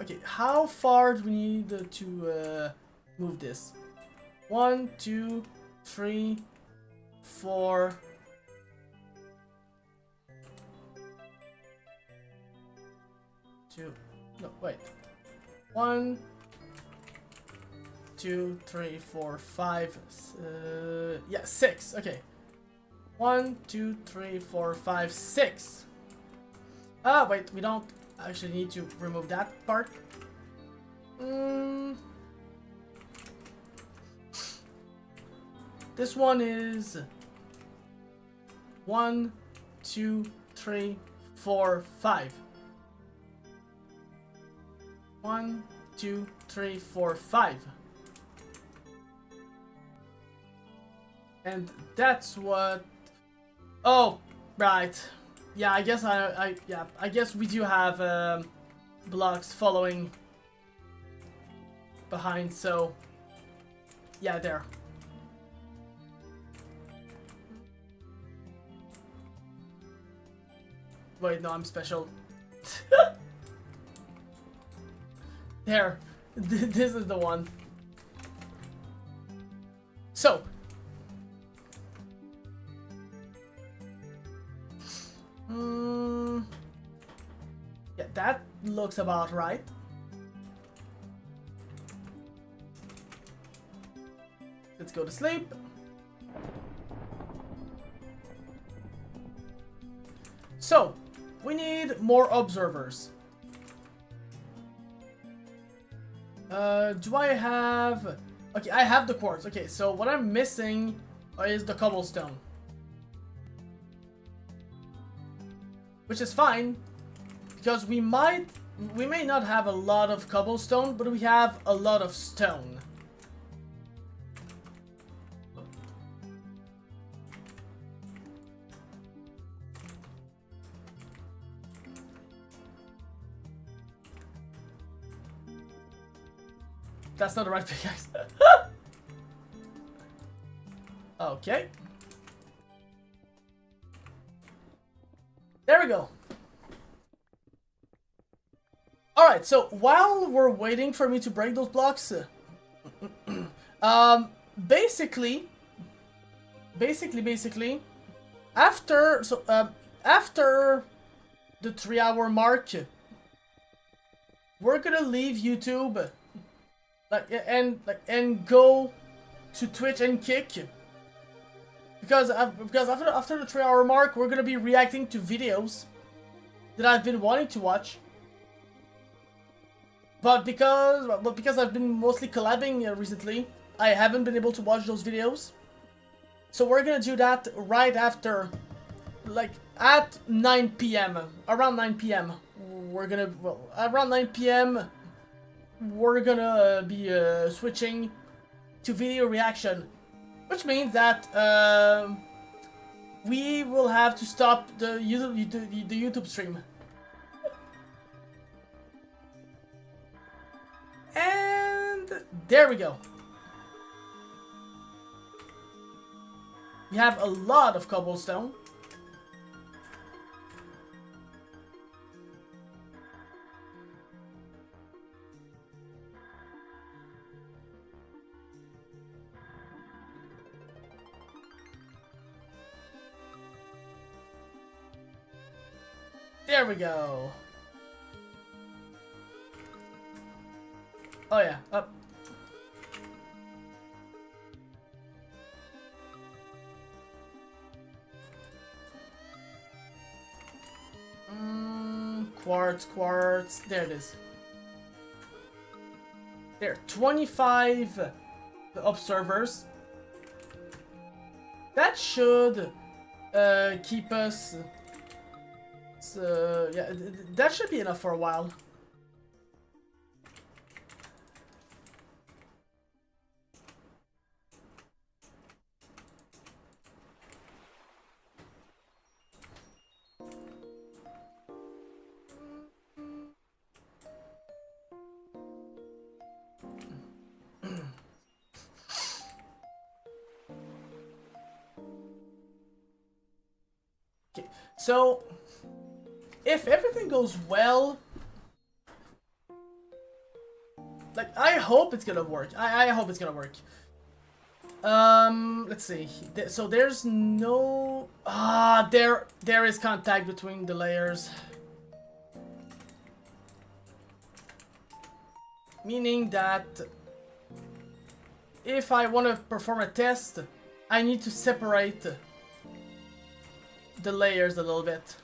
Okay, how far do we need to move this? 1, 2, 3, 4. No, wait. 1, 2, 3, 4, 5. Yeah, 6. Okay. 1, 2, 3, 4, 5, 6. Ah, wait, we don't actually need to remove that part. This one is 1, 2, 3, 4, 5. 1, 2, 3, 4, 5. And that's what... Oh, right. Yeah, I guess I guess we do have blocks following behind, so yeah, there. Wait, no, I'm special. There. This is the one. So. Yeah, that looks about right. Let's go to sleep. So, we need more observers. Do I have... Okay, I have the quartz. Okay, so what I'm missing is the cobblestone. Which is fine, because we may not have a lot of cobblestone, but we have a lot of stone. That's not the right pickaxe. Okay. There we go. Alright, so while we're waiting for me to break those blocks, basically, after the 3-hour mark, we're gonna leave YouTube, and go to Twitch and Kick, because after the 3-hour mark, we're gonna be reacting to videos that I've been wanting to watch. But because I've been mostly collabing recently, I haven't been able to watch those videos. So we're gonna do that right after, like at 9 p.m. Around 9 p.m. Around 9 p.m. we're gonna be switching to video reaction, which means that we will have to stop the YouTube stream. And there we go. We have a lot of cobblestone. There we go. Oh yeah, up. Quartz. There it is. There, 25 observers. That should keep us. Yeah, that should be enough for a while. So, if everything goes well, like, I hope it's gonna work. I hope it's gonna work. Let's see. So there's no... there is contact between the layers. Meaning that if I want to perform a test, I need to separate the layers a little bit.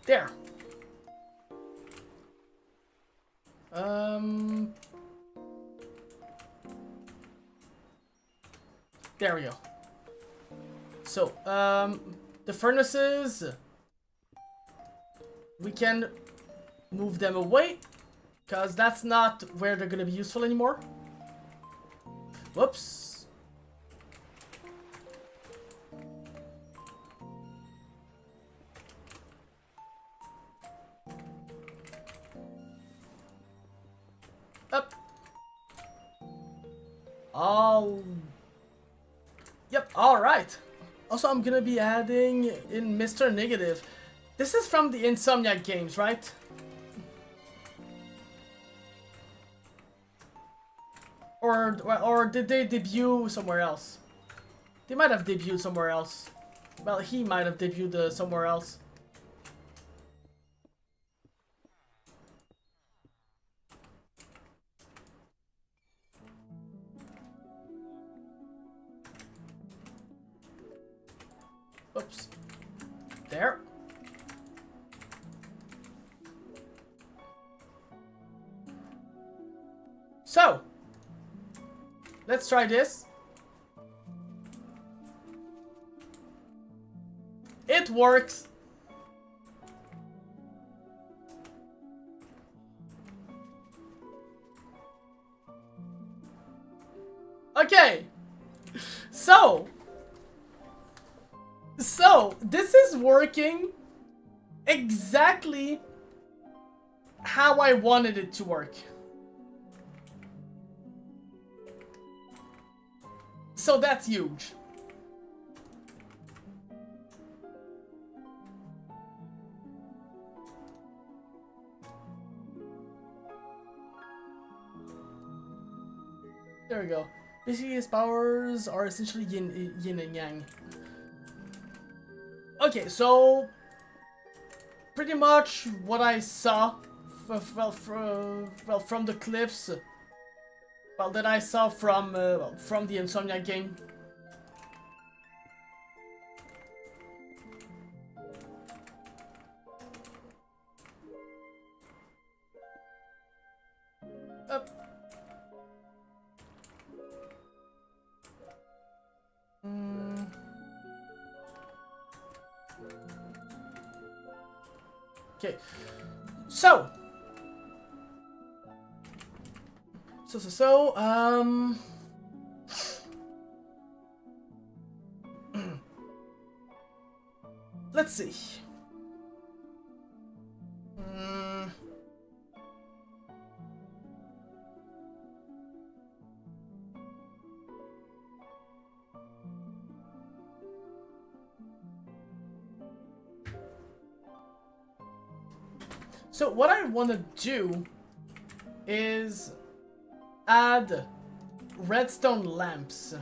There. There we go. So, the furnaces, we can move them away, because that's not where they're gonna be useful anymore. Whoops. Up. Yep, alright. Also, I'm gonna be adding in Mr. Negative. This is from the Insomniac games, right? Or did they debut somewhere else? They might have debuted somewhere else. Well, he might have debuted somewhere else. Oops. There. So, let's try this. It works. Okay. So, this is working exactly how I wanted it to work. So that's huge. There we go. Basically, his powers are essentially yin and yang. Okay, so pretty much what I saw, from the clips, that I saw from the Insomniac game. Up. Okay, so let's see. So what I want to do is add redstone lamps.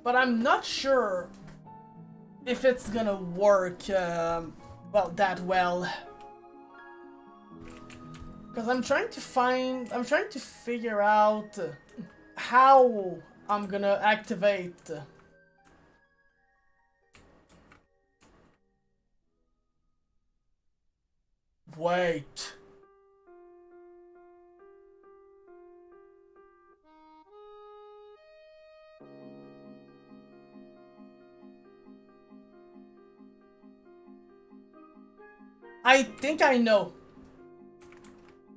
But I'm not sure if it's gonna work that well. Because I'm trying to figure out how I'm gonna activate. Wait. I think I know.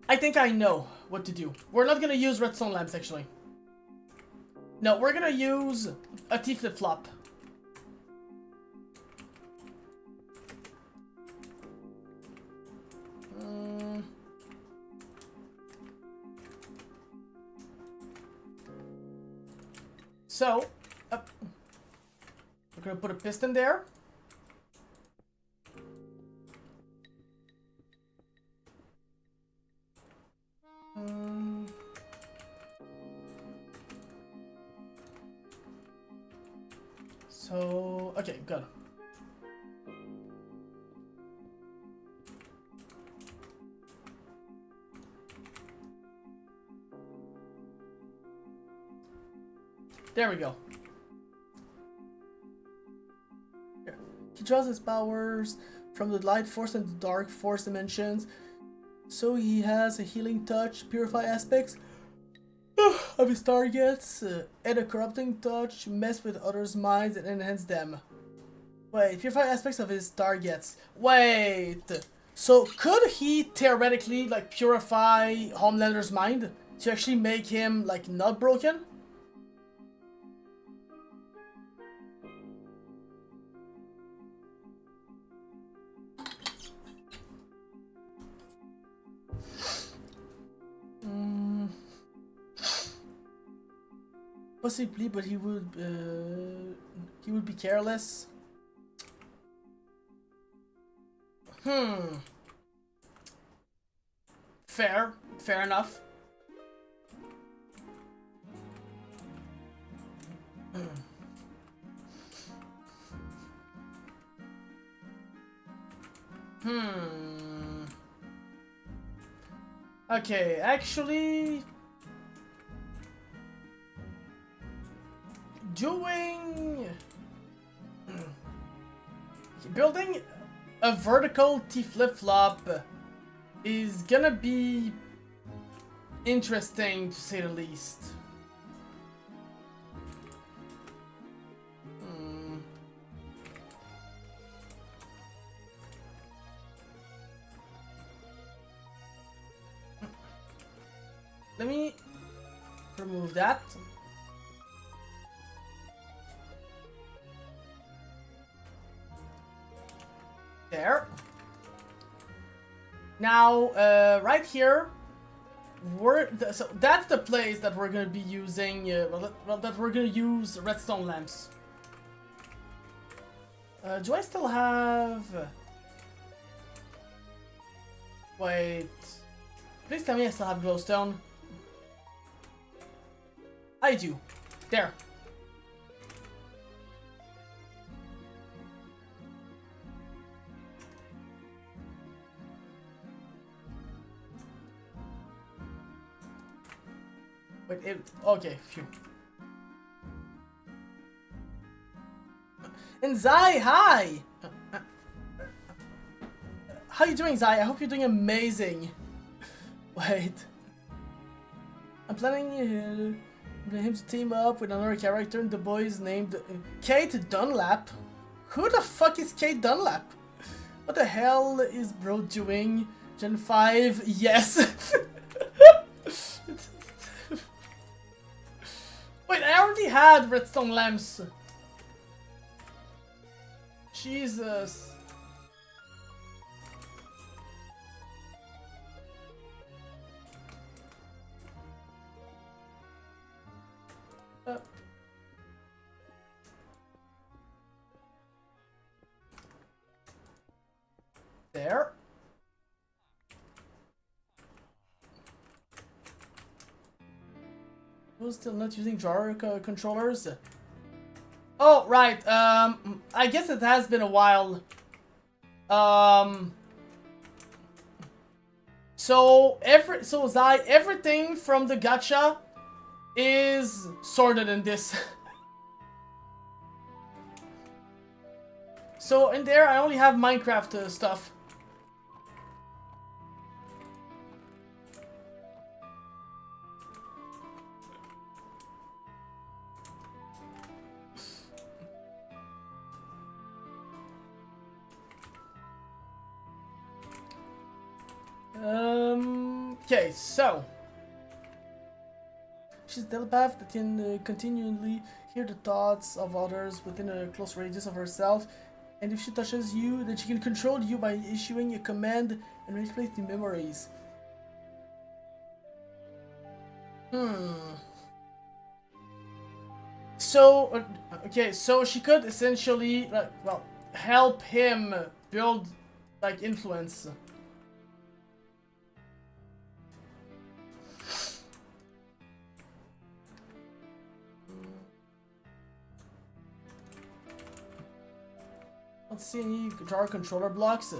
I think I know what to do. We're not gonna use redstone lamps, actually. No, we're gonna use a T flip-flop. So, we're gonna put a piston there. So, okay, good. There we go. Here. He draws his powers from the light force and the dark force dimensions. So he has a healing touch, purify aspects of his targets, and a corrupting touch, mess with others' minds and enhance them. Wait, purify aspects of his targets. Wait. So could he theoretically like purify Homelander's mind to actually make him like not broken? Possibly, but he would be careless. Fair enough. Okay, actually, building a vertical T flip-flop is gonna be interesting to say the least. Let me remove that. There. Now, right here, so that's the place that we're gonna be using. Well, that we're gonna use redstone lamps. Do I still have? Wait. Please tell me I still have glowstone. I do. There. Wait, okay, phew. And Zai, hi! How you doing, Zai? I hope you're doing amazing. Wait. I'm planning him to team up with another character and the boys named Kate Dunlap. Who the fuck is Kate Dunlap? What the hell is bro doing? Gen 5? Yes! Wait, I already had redstone lamps. Jesus. There. Who's still not using drawer controllers? Oh, right. I guess it has been a while. So Zai, everything from the gacha is sorted in this. So in there, I only have Minecraft stuff. Okay, so she's a telepath that can continually hear the thoughts of others within a close radius of herself, and if she touches you, then she can control you by issuing a command and replace the memories. So, okay, so she could essentially, well, help him build, like, influence. Don't see any jar controller blocks.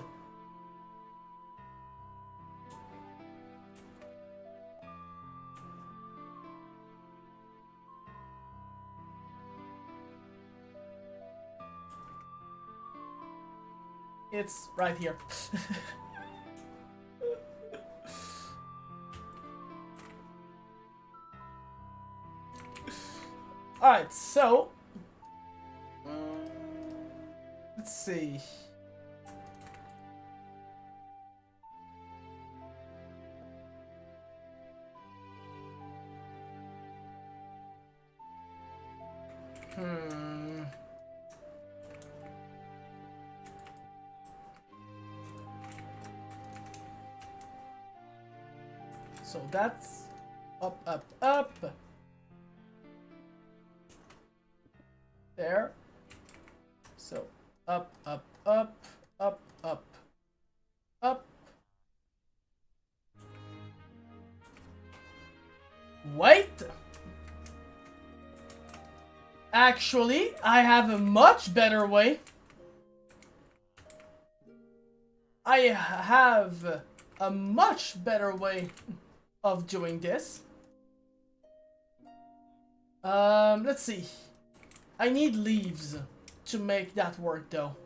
It's right here. Alright, so... let's see. So that's up, up, up. There. So up, up, up, up, up, up. Wait! Actually, I have a much better way. I have a much better way of doing this. Let's see. I need leaves to make that work though.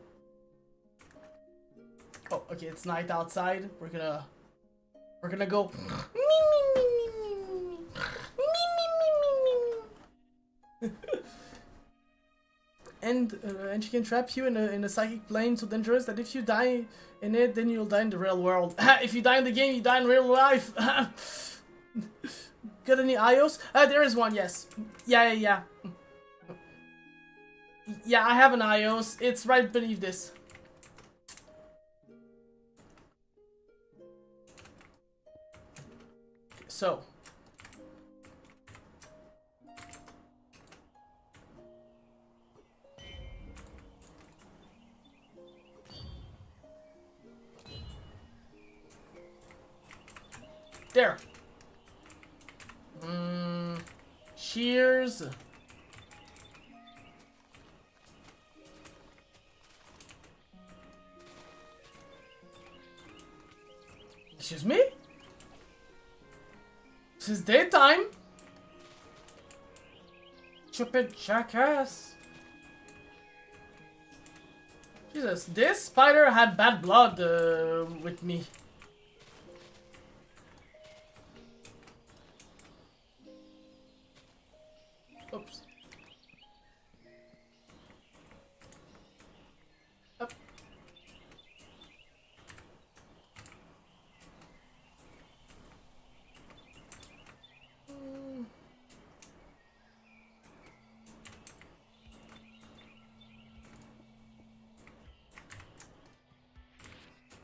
Oh, okay, it's night outside. We're gonna go and she can trap you in a psychic plane so dangerous that if you die in it, then you'll die in the real world. If you die in the game, you die in real life. Got any IOs? There is one, yes. Yeah. Yeah, I have an IOS. It's right beneath this. So. There. Cheers. Excuse me? This is daytime. Stupid jackass. Jesus, this spider had bad blood with me. Oops. Up.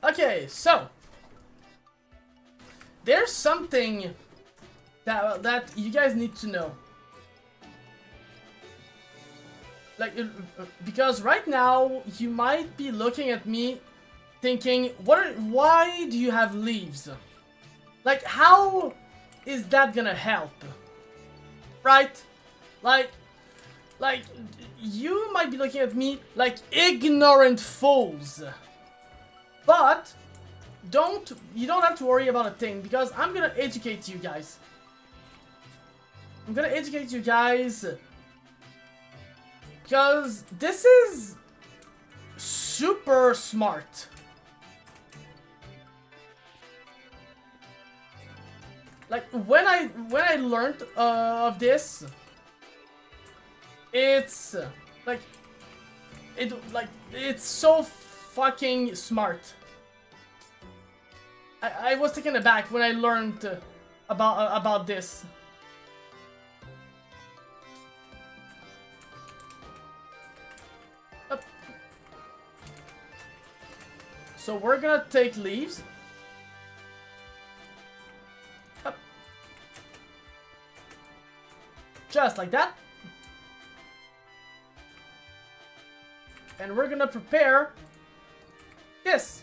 Okay, so there's something that you guys need to know. Like, because right now you might be looking at me thinking, why do you have leaves? Like, how is that gonna help? Right? Like you might be looking at me like ignorant fools. But you don't have to worry about a thing, because I'm gonna educate you guys. I'm gonna educate you guys. Because this is super smart. Like, when I learned of this, it's it's so fucking smart. I was taken aback when I learned about this. So we're gonna take leaves. Up. Just like that. And we're gonna prepare this.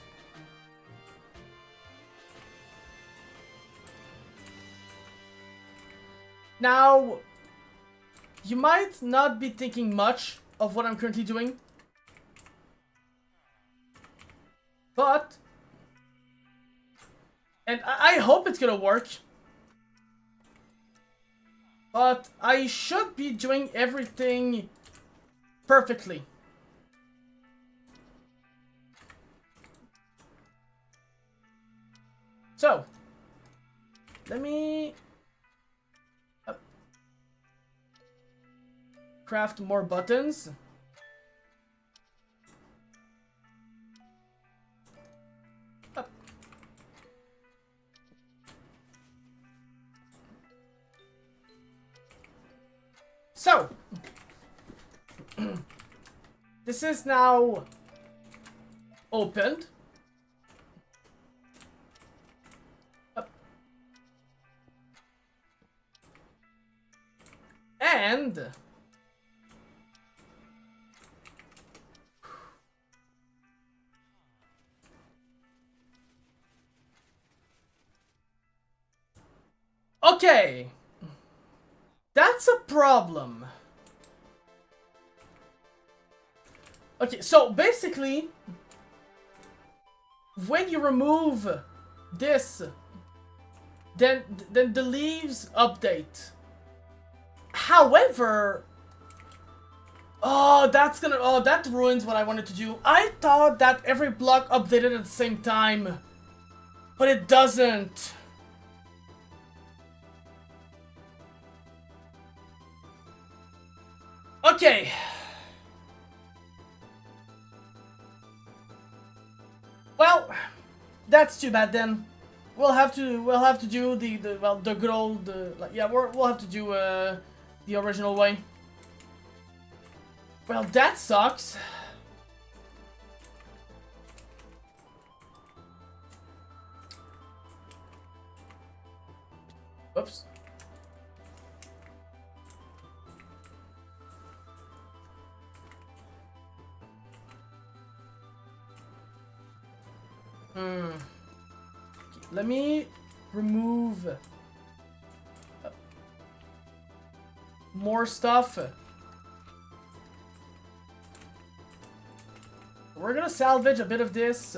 Now, you might not be thinking much of what I'm currently doing, but, and I hope it's gonna work, but I should be doing everything perfectly. So, let me craft more buttons. Up. So, this is now opened. Up. And okay, that's a problem. Okay, so basically, when you remove this, then the leaves update. However, that ruins what I wanted to do. I thought that every block updated at the same time, but it doesn't. Okay. Well, that's too bad then. We'll have to do the good old we'll have to do the original way. Well, that sucks. Oops. Let me remove more stuff. We're gonna salvage a bit of this,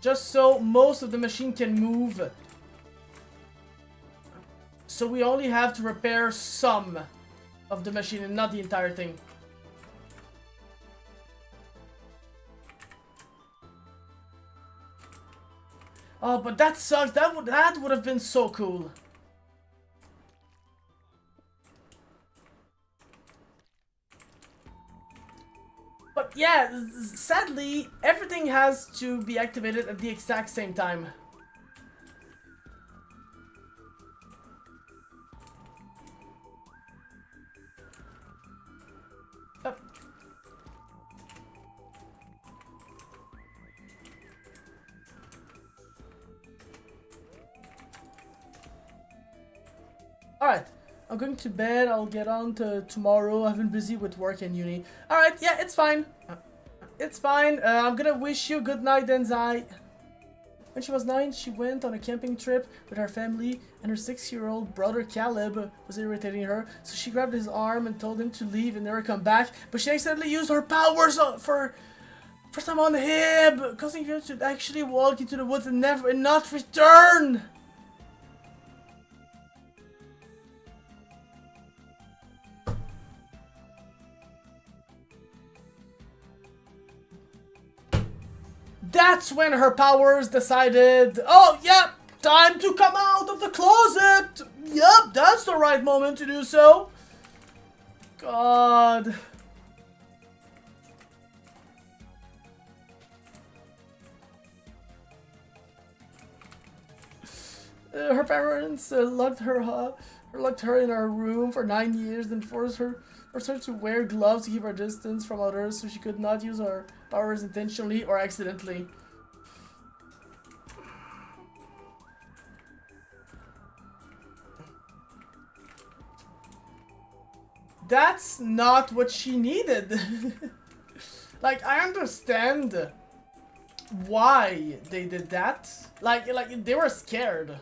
just so most of the machine can move. So we only have to repair some of the machine and not the entire thing. Oh, but that sucks. That would have been so cool. But yeah, sadly, everything has to be activated at the exact same time. Up. Alright, I'm going to bed. I'll get on to tomorrow. I've been busy with work and uni. Alright, yeah, it's fine. It's fine. I'm gonna wish you good night, Denzai. When she was 9, she went on a camping trip with her family, and her 6-year-old brother Caleb was irritating her, so she grabbed his arm and told him to leave and never come back, but she accidentally used her powers for some on him, causing him to actually walk into the woods and not return! That's when her powers decided, oh, yep, time to come out of the closet. Yep, that's the right moment to do so. God. Her parents locked her in her room for 9 years, then forced her to wear gloves to keep her distance from others, so she could not use her powers intentionally or accidentally. That's not what she needed. Like, I understand why they did that. Like they were scared.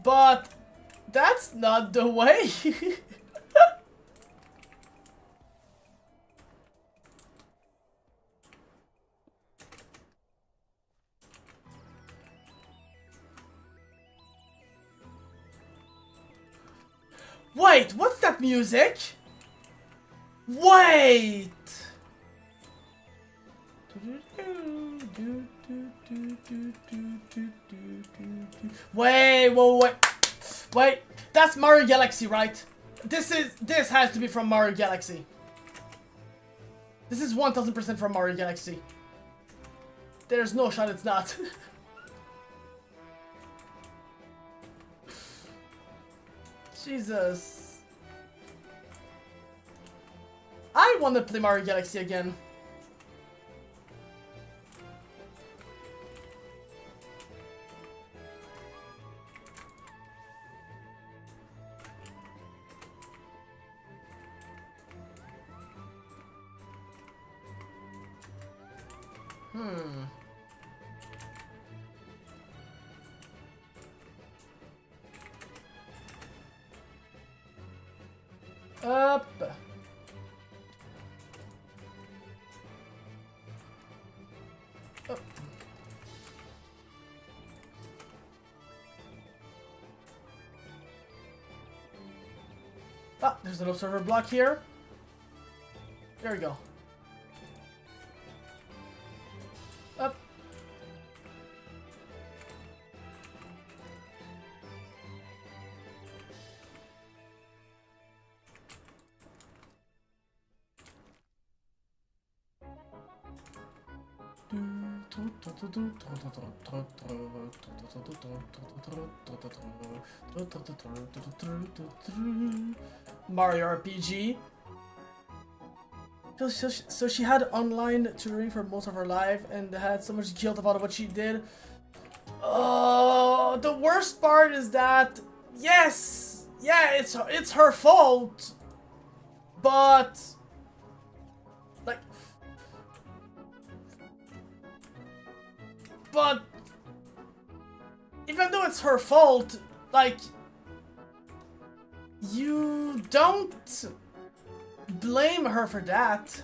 But that's not the way. Wait, what's that music? Wait! Wait, that's Mario Galaxy, right? This has to be from Mario Galaxy. This is 1000% from Mario Galaxy. There's no shot it's not. Jesus. I want to play Mario Galaxy again. Up. Up. Ah, there's an observer block here. There we go. Up. Mario RPG. So she had online tutoring for most of her life and had so much guilt about what she did. Oh, the worst part is that yes, yeah, it's her fault, but like, but even though it's her fault, like, you don't blame her for that.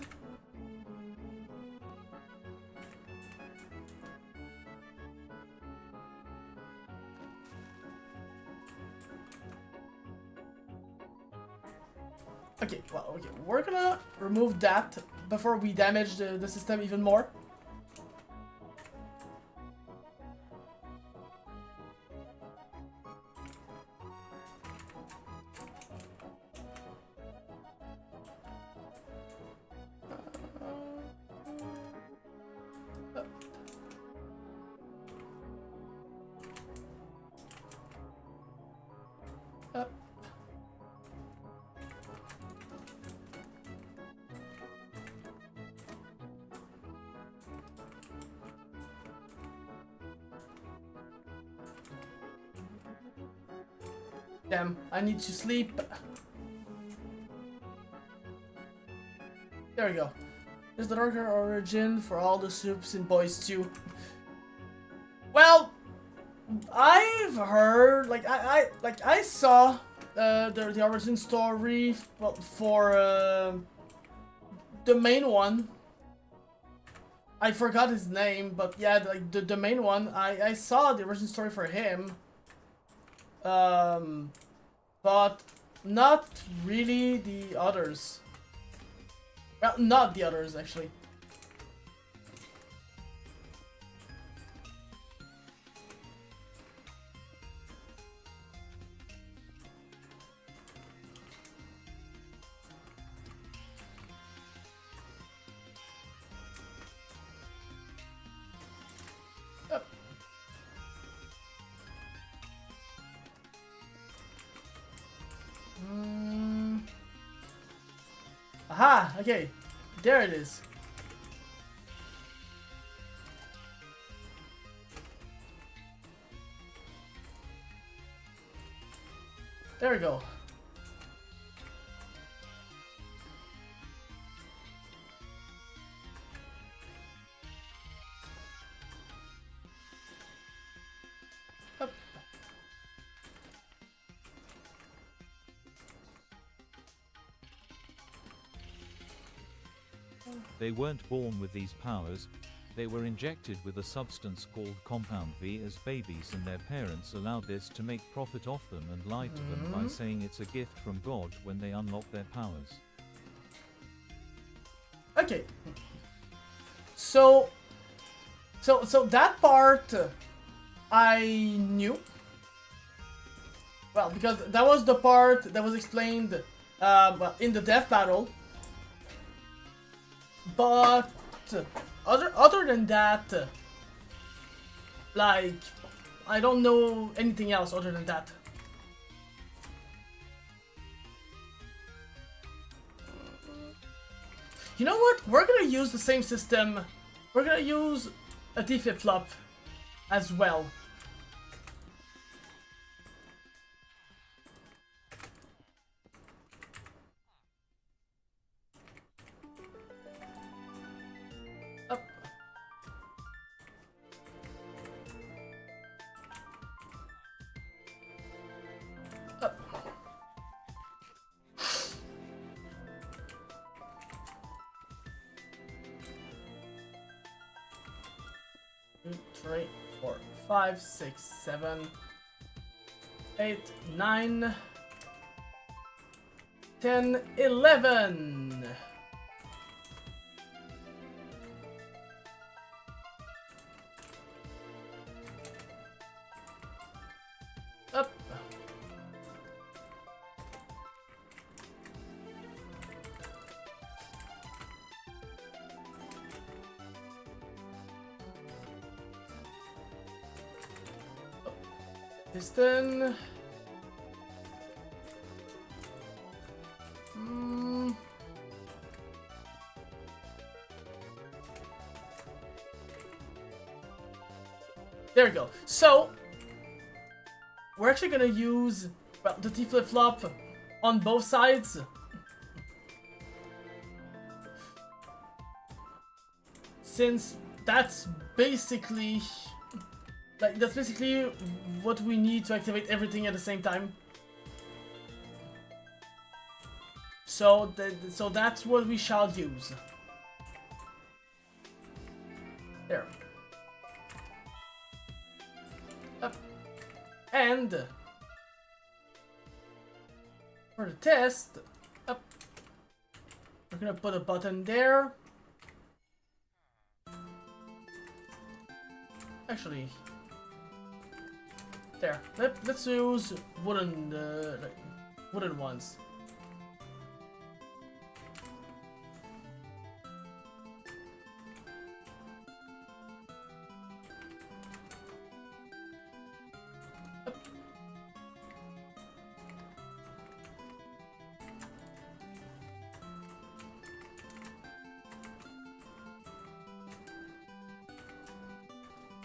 Okay, well, okay, we're gonna remove that before we damage the system even more. Damn, I need to sleep. There we go. There's the darker origin for all the soups in Boys 2. Well, I've heard, like, I saw the origin story, well, for the main one. I forgot his name, but yeah, like the main one. I saw the origin story for him. But not really the others. Well, not the others, actually. Aha! Okay, there it is. There we go. They weren't born with these powers. They were injected with a substance called Compound V as babies, and their parents allowed this to make profit off them and lied to them by saying it's a gift from God when they unlock their powers. Okay. So that part I knew. Well, because that was the part that was explained well, in the death battle. But other than that, like, I don't know anything else other than that. You know what? We're gonna use the same system. We're gonna use a T flip-flop as well. Up. Up. 2, 3, 4, 5, 6, 7, 8, 9, 10, 11. Up. Piston. There we go. So we're actually gonna use, well, the T flip-flop on both sides. Since that's basically what we need to activate everything at the same time. So that's what we shall use. There. Up. And for the test, up. We're gonna put a button there. Actually, there. Let's use wooden ones.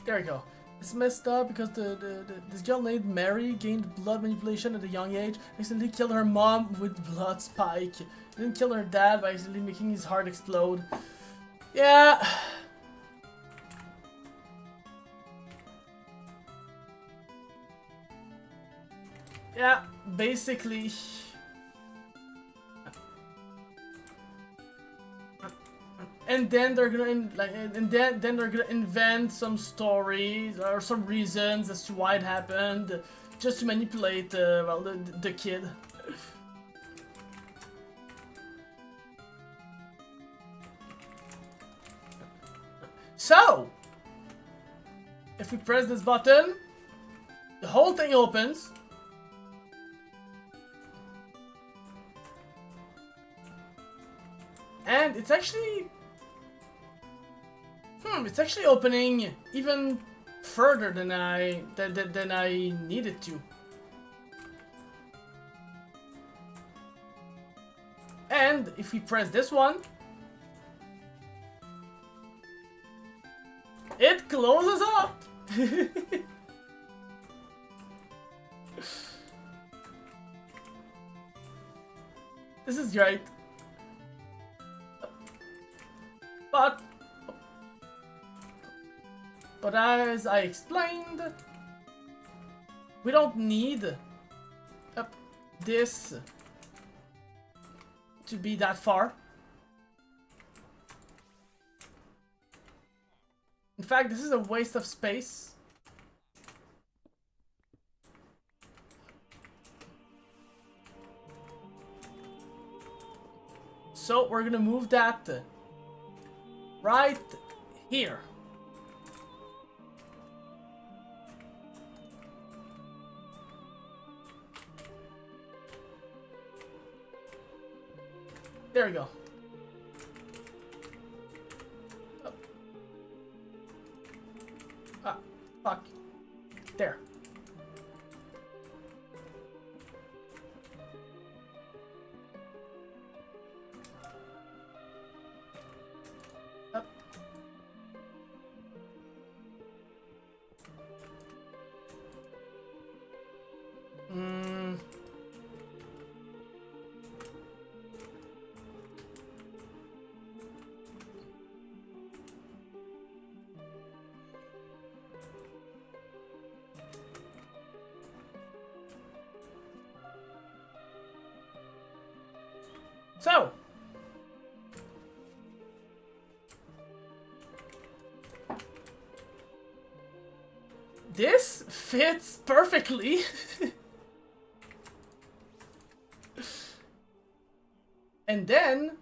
There we go. It's messed up because this girl named Mary gained blood manipulation at a young age, accidentally killed her mom with blood spike, didn't kill her dad by accidentally making his heart explode. Yeah. Yeah, basically. And then they're gonna then they're gonna invent some stories or some reasons as to why it happened, just to manipulate well, the kid. So, if we press this button, the whole thing opens. And it's actually it's actually opening even further than I needed to. And if we press this one, it closes up. This is great. But as I explained, we don't need this to be that far. In fact, this is a waste of space. So we're gonna move that right here. There we go. Oh. Ah, fuck. There. Up. So, this fits perfectly. And then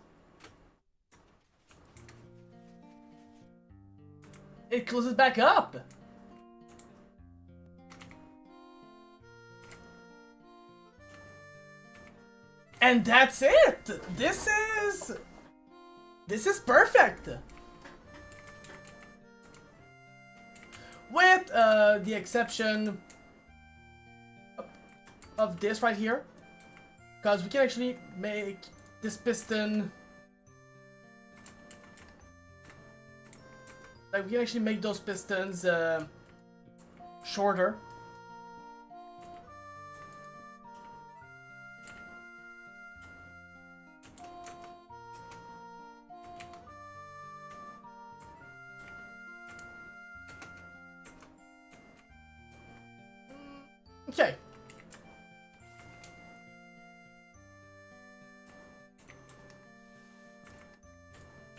it closes back up. And that's it. This is perfect. With the exception of this right here, because we can actually make this piston, like we can actually make those pistons shorter. Okay.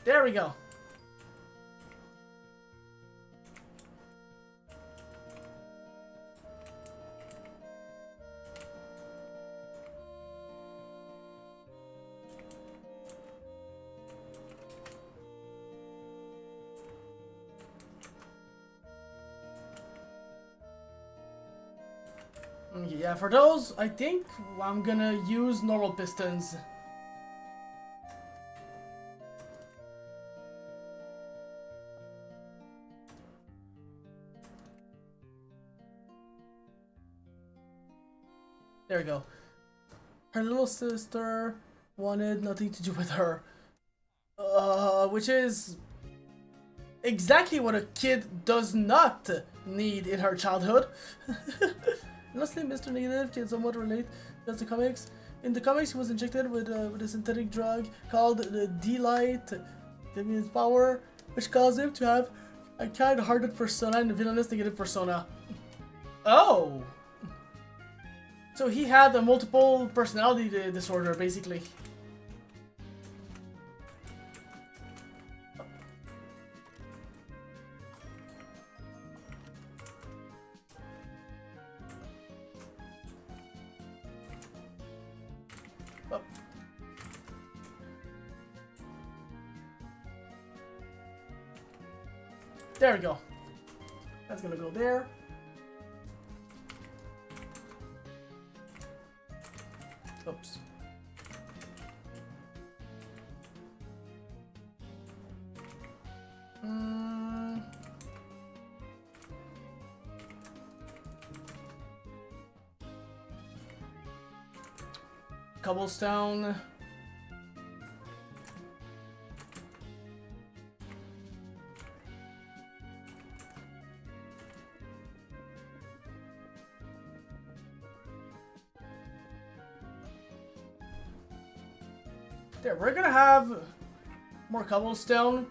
There we go. Yeah, for those, I think I'm gonna use normal pistons. There we go. Her little sister wanted nothing to do with her. Which is exactly what a kid does not need in her childhood. Lastly, Mr. Negative can somewhat relate to the comics. In the comics, he was injected with a synthetic drug called the D-Light, Damien's power, which caused him to have a kind-hearted persona and a villainous negative persona. Oh! So he had a multiple personality disorder, basically. Oh. There we go. That's gonna go there. Oops. Cobblestone. There, we're gonna have more cobblestone.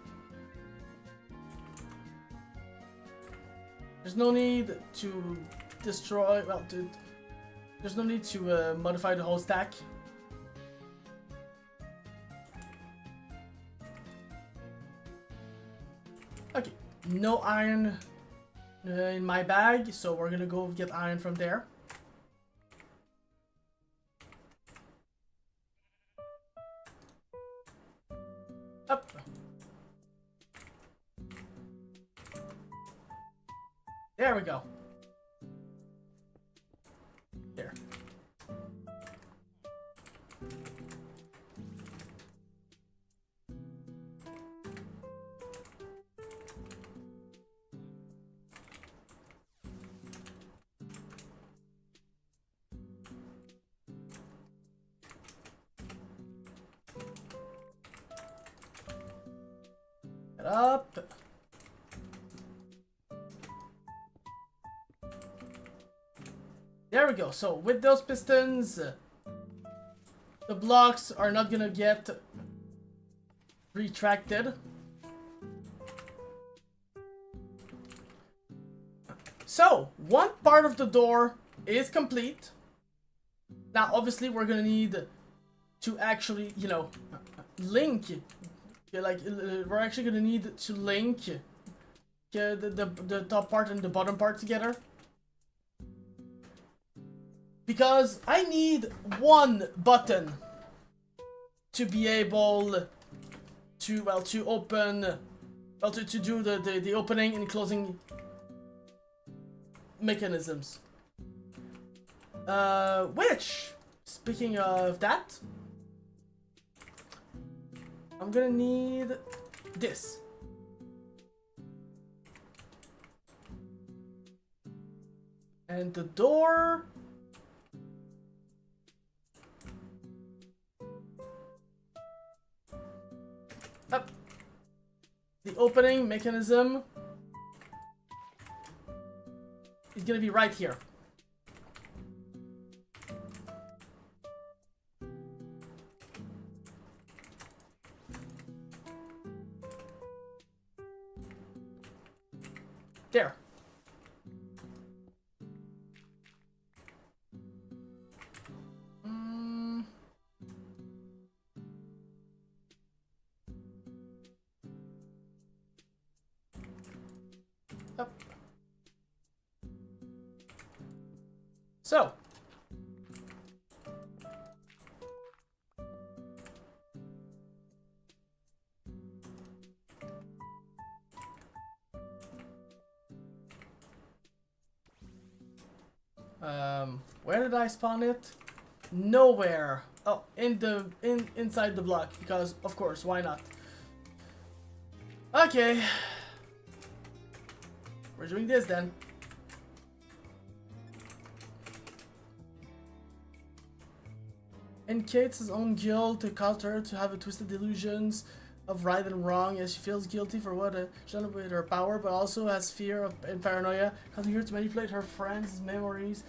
There's no need to destroy, well, there's no need to modify the whole stack. Okay, no iron in my bag, so we're gonna go get iron from there. Up. There we go. There. Get up. There we go. So with those pistons, the blocks are not gonna get retracted. So one part of the door is complete. Now obviously we're gonna need to actually, you know, link. Like we're actually gonna need to link the top part and the bottom part together. Because I need one button to be able to, well, to open, well, to do the opening and closing mechanisms. Which, speaking of that, I'm gonna need this. And the door... Up. The opening mechanism is gonna be right here. There. Up. So. Where did I spawn it? Nowhere. Oh, inside the block, because of course, why not? Okay. We're doing this then. In Kate's own guilt, it caused her to have a twisted delusions of right and wrong, as she feels guilty for what she done with her power, but also has fear of and paranoia, causing her to manipulate her friends' memories.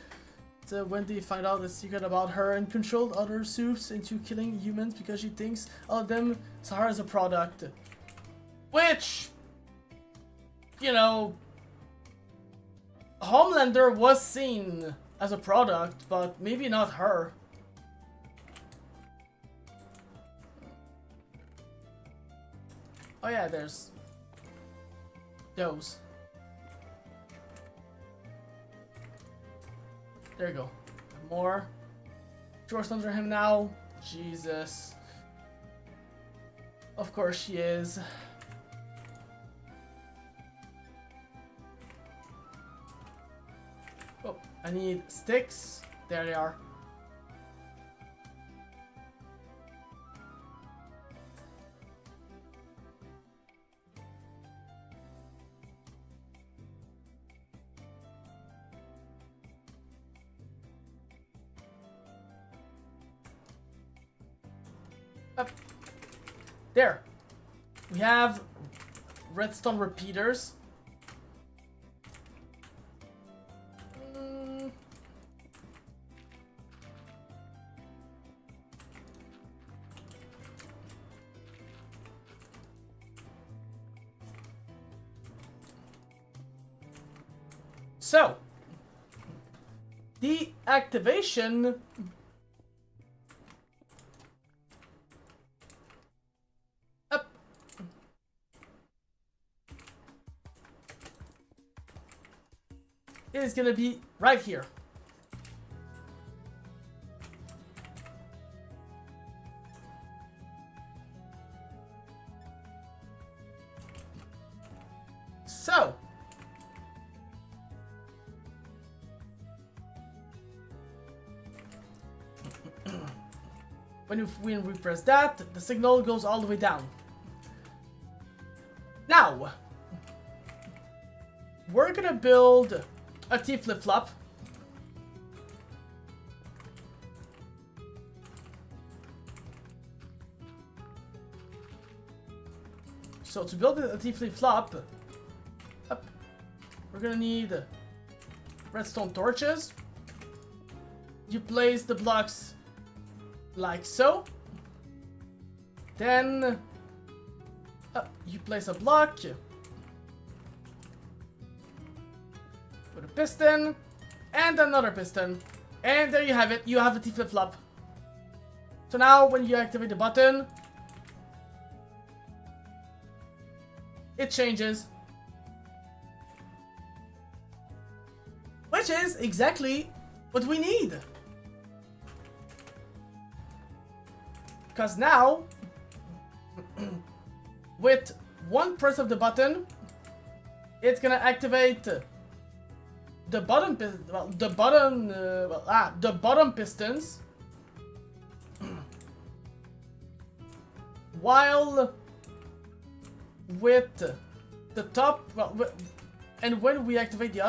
So when they find out the secret about her, and controlled other soups into killing humans because she thinks all of them saw her as a product. Which, you know, Homelander was seen as a product, but maybe not her. Oh yeah, there's those. There you go. More. George's under him now. Jesus. Of course she is. Oh, I need sticks. There they are. Up. There. We have redstone repeaters. So, the activation up. is gonna be right here. So, when we press that, the signal goes all the way down. Now, we're gonna build a T flip-flop. So to build a T flip-flop, we're gonna need redstone torches. You place the blocks like so. Then you place a block with a piston and another piston, and there you have it. You have a T flip-flop. So now when you activate the button, it changes, which is exactly what we need. Because now, with one press of the button, it's gonna activate the bottom pistons, while with the top, and when we activate the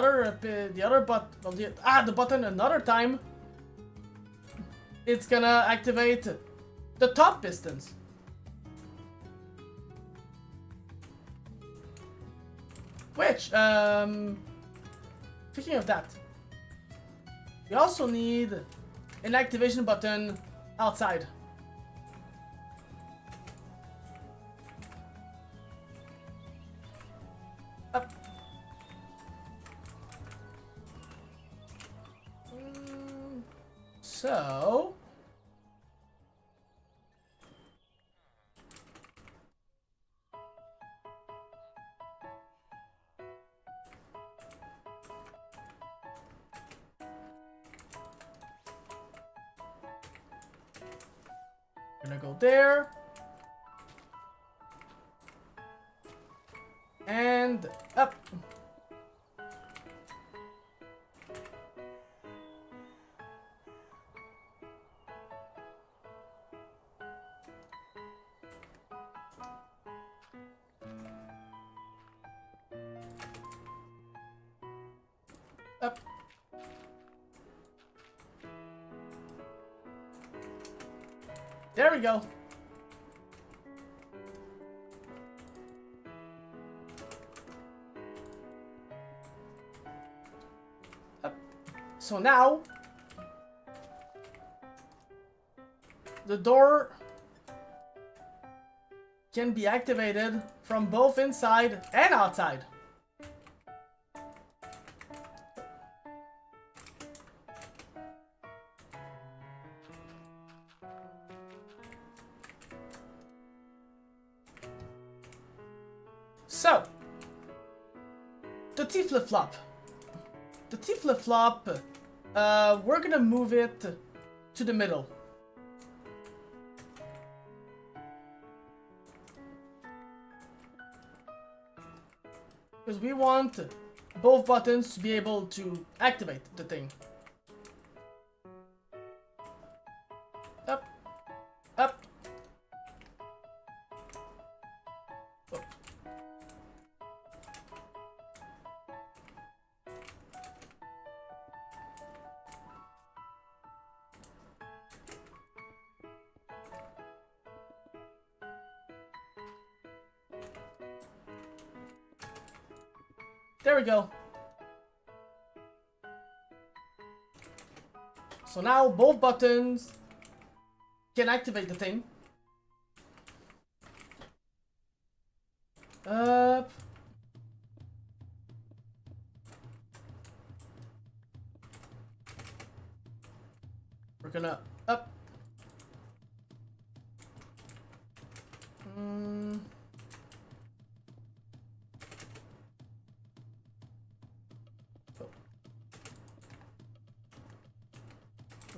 button another time, it's gonna activate the top pistons. Which, speaking of that, we also need an activation button outside. Up. So gonna go there and up. Up. There we go. Up. So now the door can be activated from both inside and outside. So, the T flip-flop. The T flip-flop, we're gonna move it to the middle. Because we want both buttons to be able to activate the thing. Up, up. Oh. There we go. So now both buttons can activate the thing. Up. We're gonna up.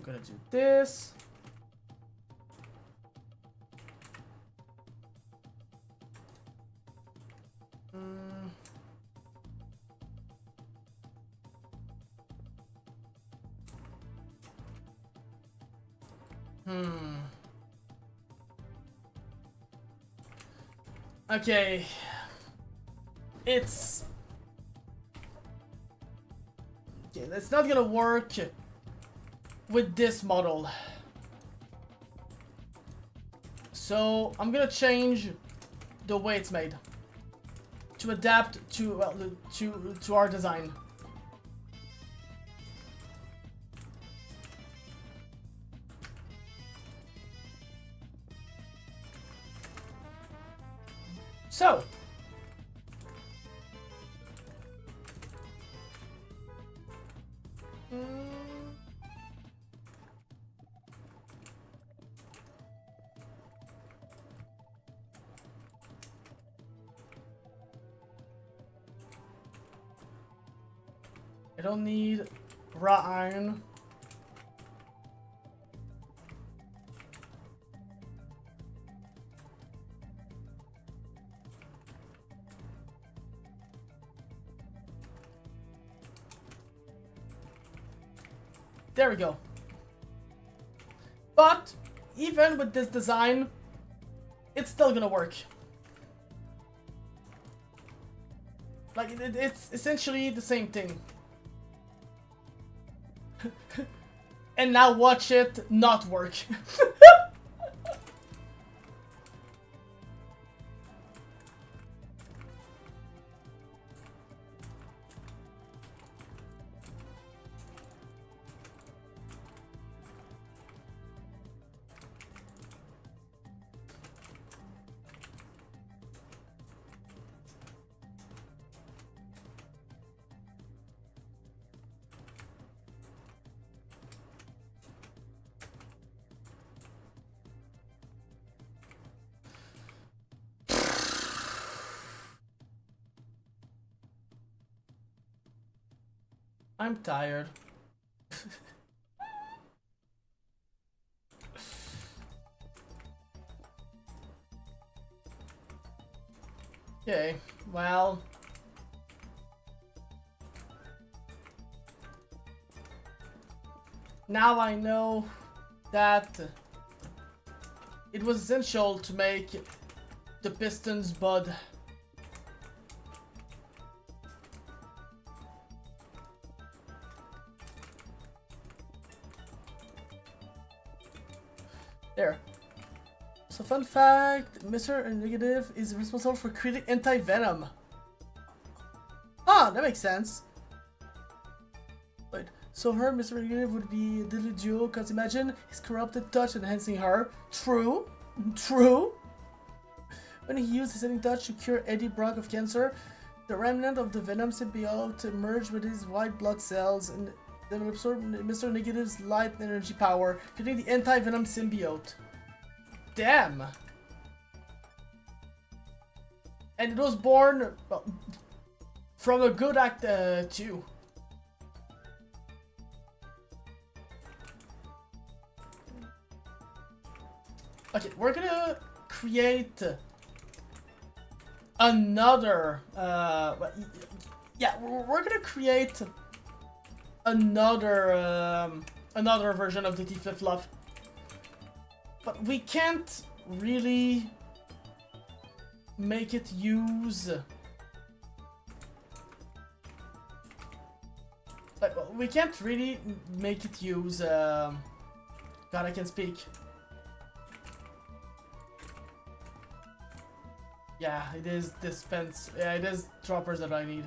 I'm gonna do this. Okay. It's not gonna work with this model. So I'm gonna change the way it's made to adapt to to our design. So I don't need raw iron. There we go. But even with this design, it's still gonna work. Like, it's essentially the same thing. And now watch it not work. I'm tired. Okay, well. Now I know that it was essential to make the pistons bud. There. So fun fact, Mr. Negative is responsible for creating anti-venom. Ah, that makes sense. Wait, so her, Mr. Negative, would be a deadly duo, cause imagine his corrupted touch enhancing her. True. True. When he used his healing touch to cure Eddie Brock of cancer, the remnant of the venom symbiote merged with his white blood cells and then absorbed Mr. Negative's light energy power, creating the anti-venom symbiote. Damn! And it was born, well, from a good act too. Okay, we're gonna create another, yeah, we're gonna create another, another version of the T-Flip-Flop. But we can't really make it use... Like, well, we can't really make it use... God, I can speak. Yeah, it is dispense. Yeah, it is droppers that I need.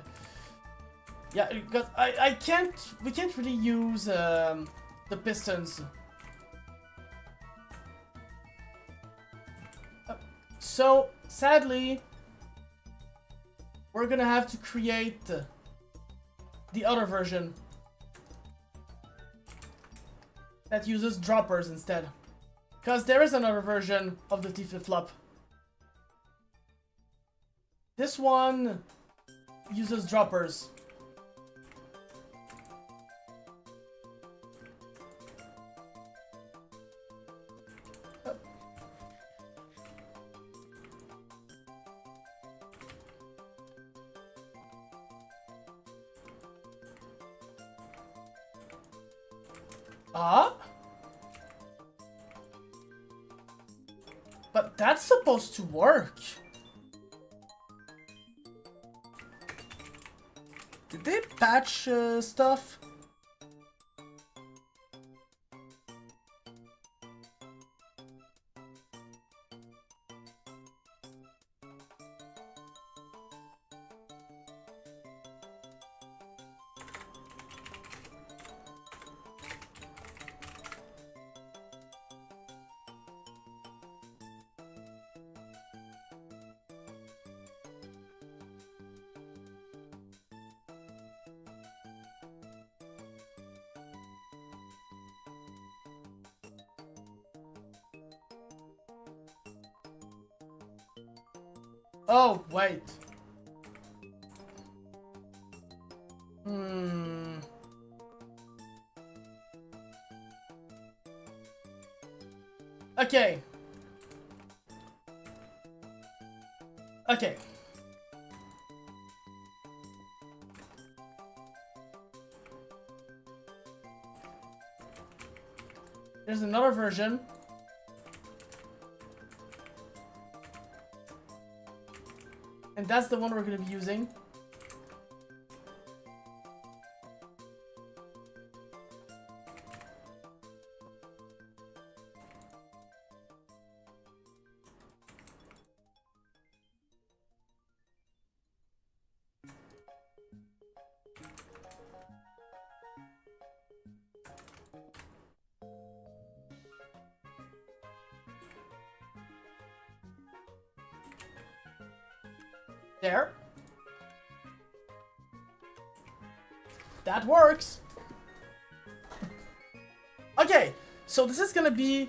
Yeah, because I can't... We can't really use the pistons. So, sadly, we're gonna have to create the other version that uses droppers instead. Because there is another version of the T-Flip-Flop. This one uses droppers. Ah? But that's supposed to work. Did they patch stuff? Oh, wait. Okay. Okay. There's another version. And that's the one we're going to be using. There. That works. Okay, so this is gonna be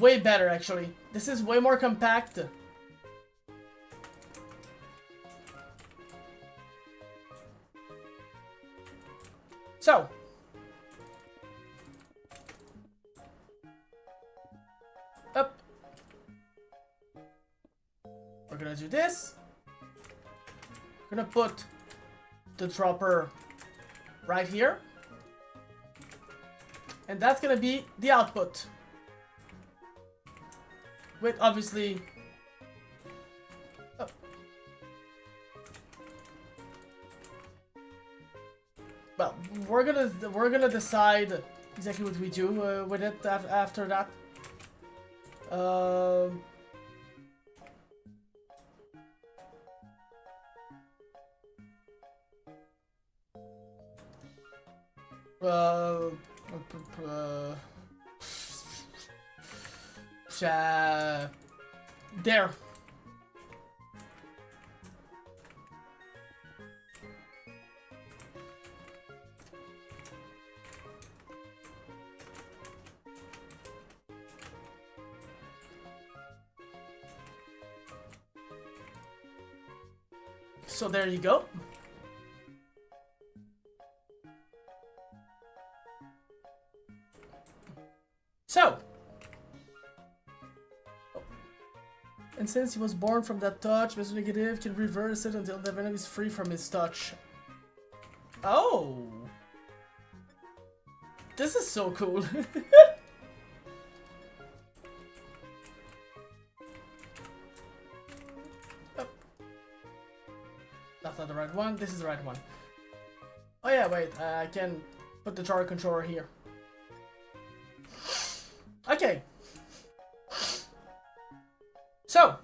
way better actually. This is way more compact. So. Up. We're gonna do this. We're gonna put the dropper right here. And that's gonna be the output. With obviously... Oh. Well, we're gonna decide exactly what we do with it after that. There. So there you go. So, and since he was born from that touch, Mr. Negative can reverse it until the venom is free from his touch. Oh! This is so cool. Oh. That's not the right one, this is the right one. Oh yeah, wait, I can put the jar controller here. Okay. So,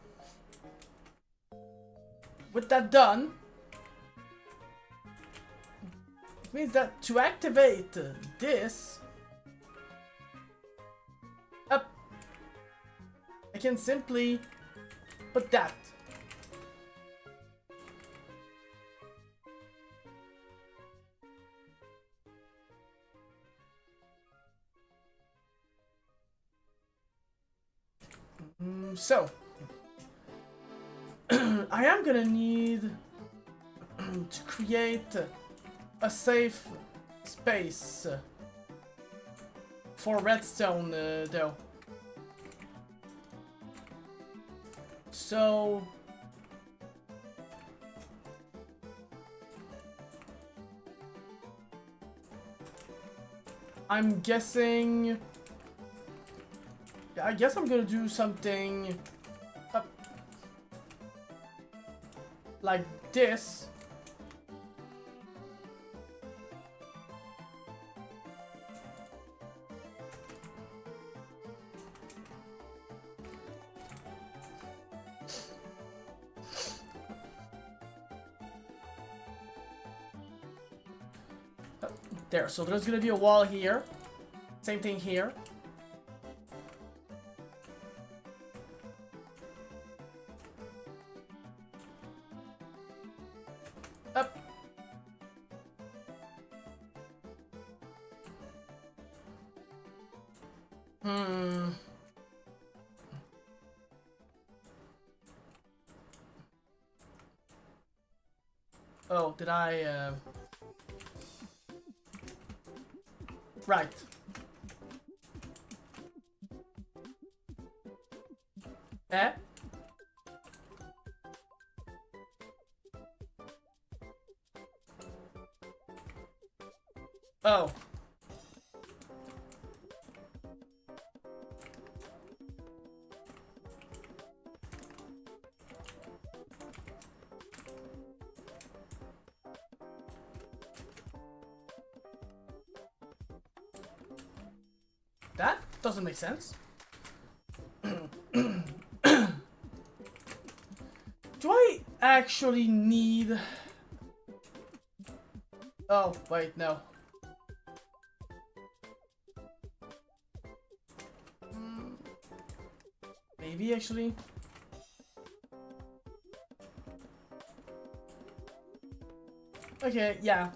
with that done, it means that to activate this, up, I can simply put that. So, I am gonna need to create a safe space for redstone though. So, I'm guessing... Yeah, I guess I'm gonna do something... like this. There, so there's gonna be a wall here. Same thing here. Up. Oh, did I, Right. Eh? Oh. That doesn't make sense. Do I actually need... Oh, wait, no. Maybe, actually. Okay, yeah.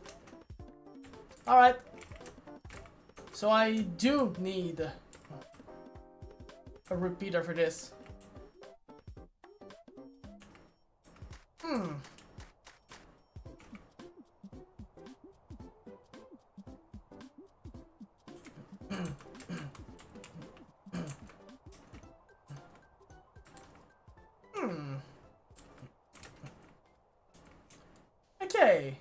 Alright. So I do need a repeater for this. Okay.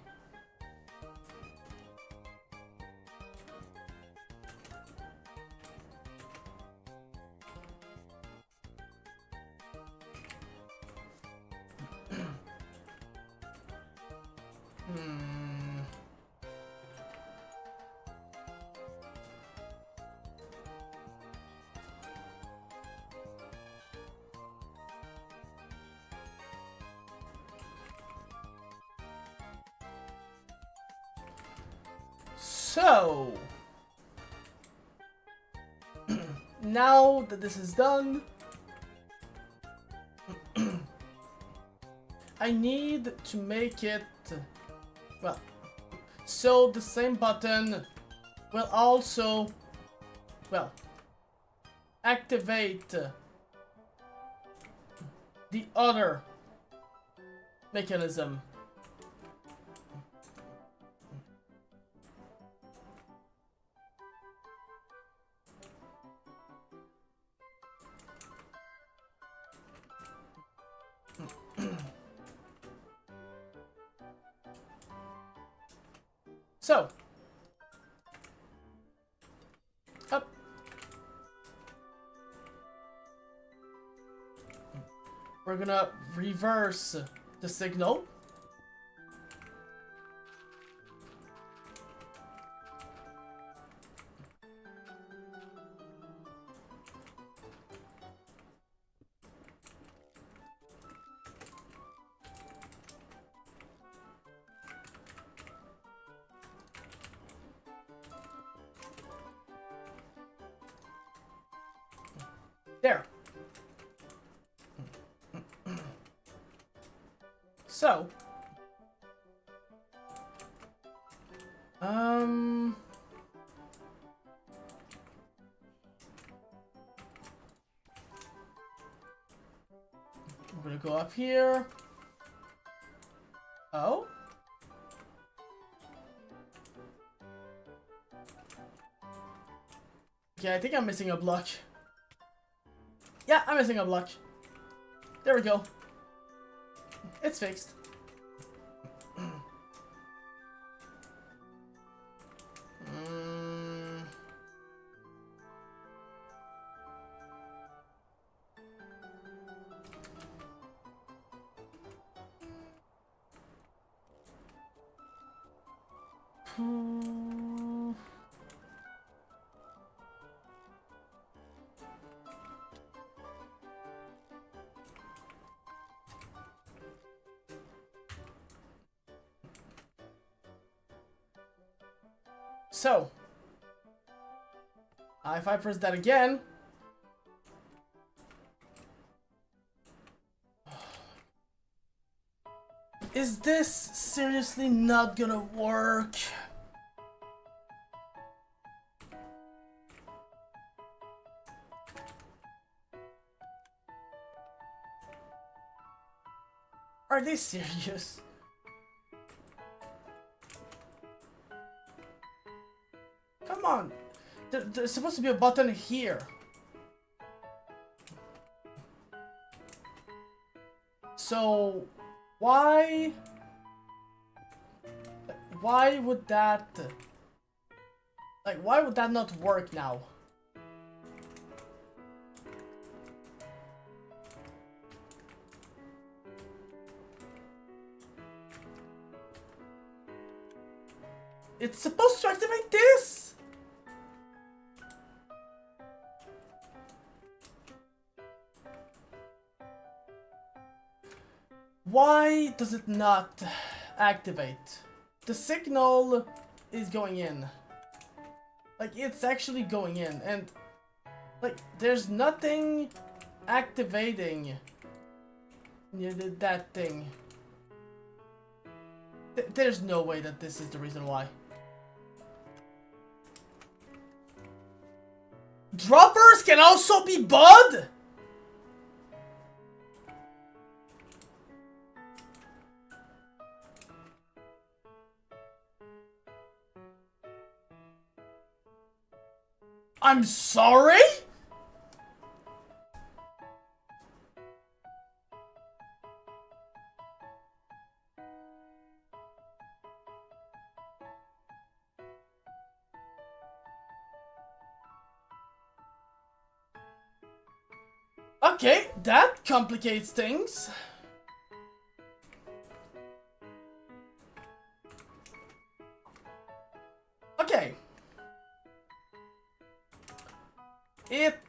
So, now that this is done, I need to make it, well, so the same button will also, well, activate the other mechanism. So, up. We're gonna reverse the signal. There. So, we're gonna go up here. Oh? Okay, I think I'm missing a block. Yeah, I'm missing a block. There we go. It's fixed. So, if I press that again, is this seriously not gonna work? Are they serious? Come on. There's supposed to be a button here. So, why would that... Like, why would that not work now? It's supposed to activate this! Why does it not activate? The signal is going in. Like, it's actually going in, and like, there's nothing activating that thing. There's no way that this is the reason why. Droppers can also be Bud? I'm sorry? Okay, that complicates things. Okay. It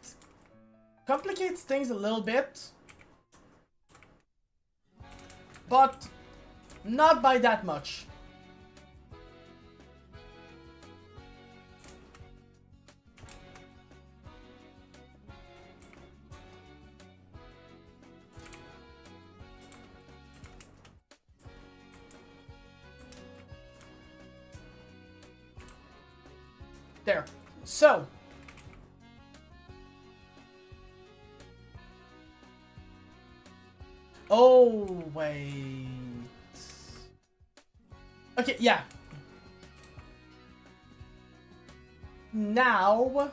complicates things a little bit, but not by that much. There. So. Oh, wait. Okay, yeah. Now.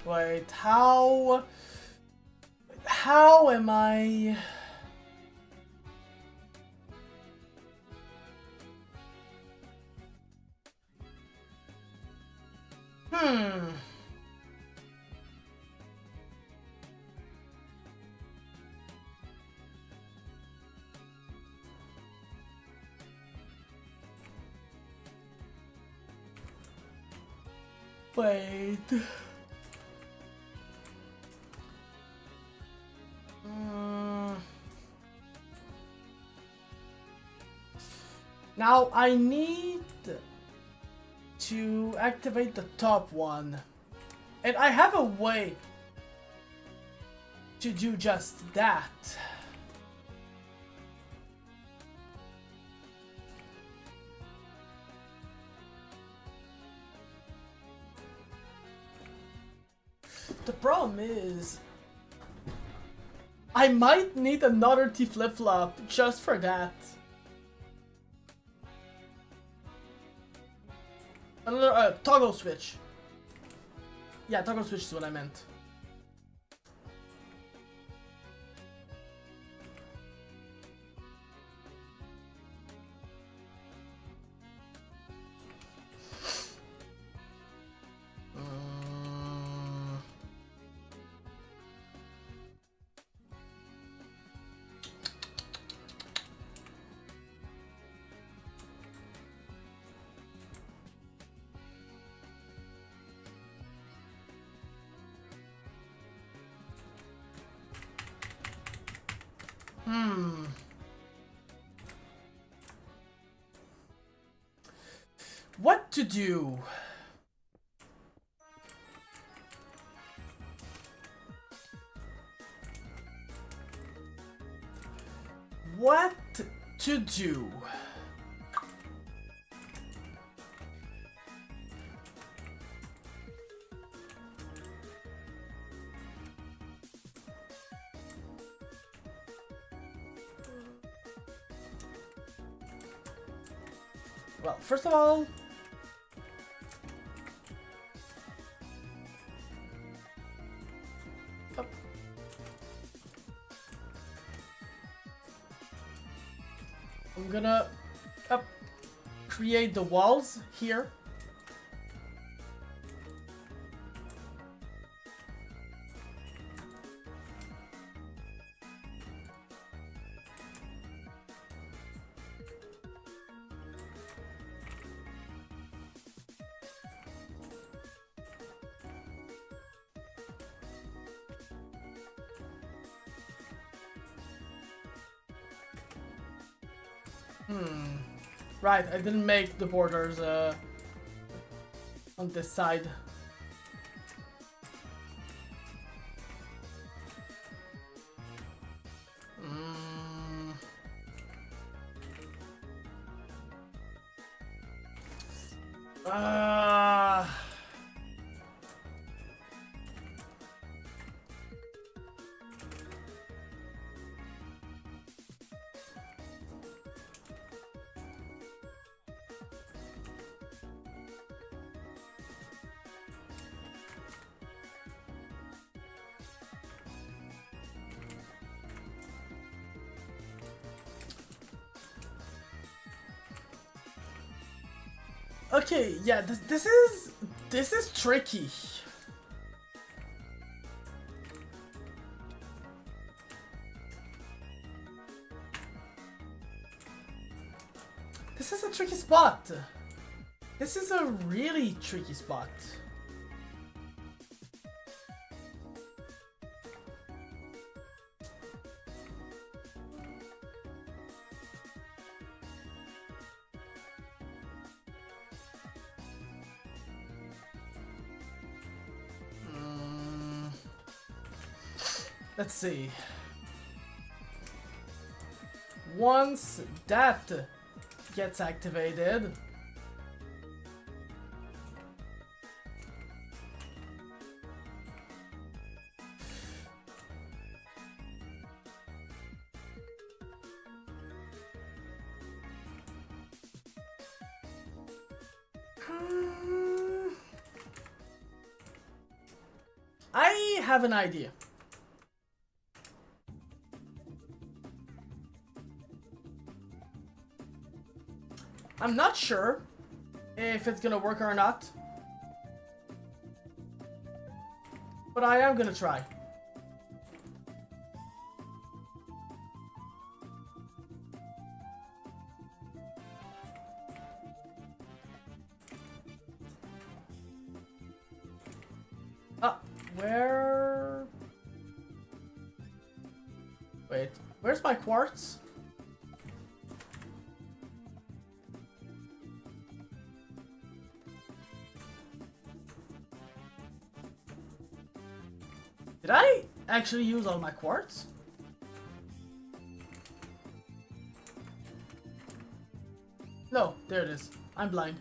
Wait, how am I... Wait... Now I need to activate the top one, and I have a way to do just that. The problem is, I might need another T flip-flop just for that. Another toggle switch. Yeah, toggle switch is what I meant. What to do? What to do? Well, first of all, I'm gonna create the walls here. Right, I didn't make the borders on this side. Okay, yeah, this is tricky. This is a tricky spot. This is a really tricky spot. Let's see. Once that gets activated, I have an idea. I'm not sure if it's gonna work or not, but I am gonna try. Where? Wait, where's my quartz? Did I actually use all my quartz? No, there it is. I'm blind.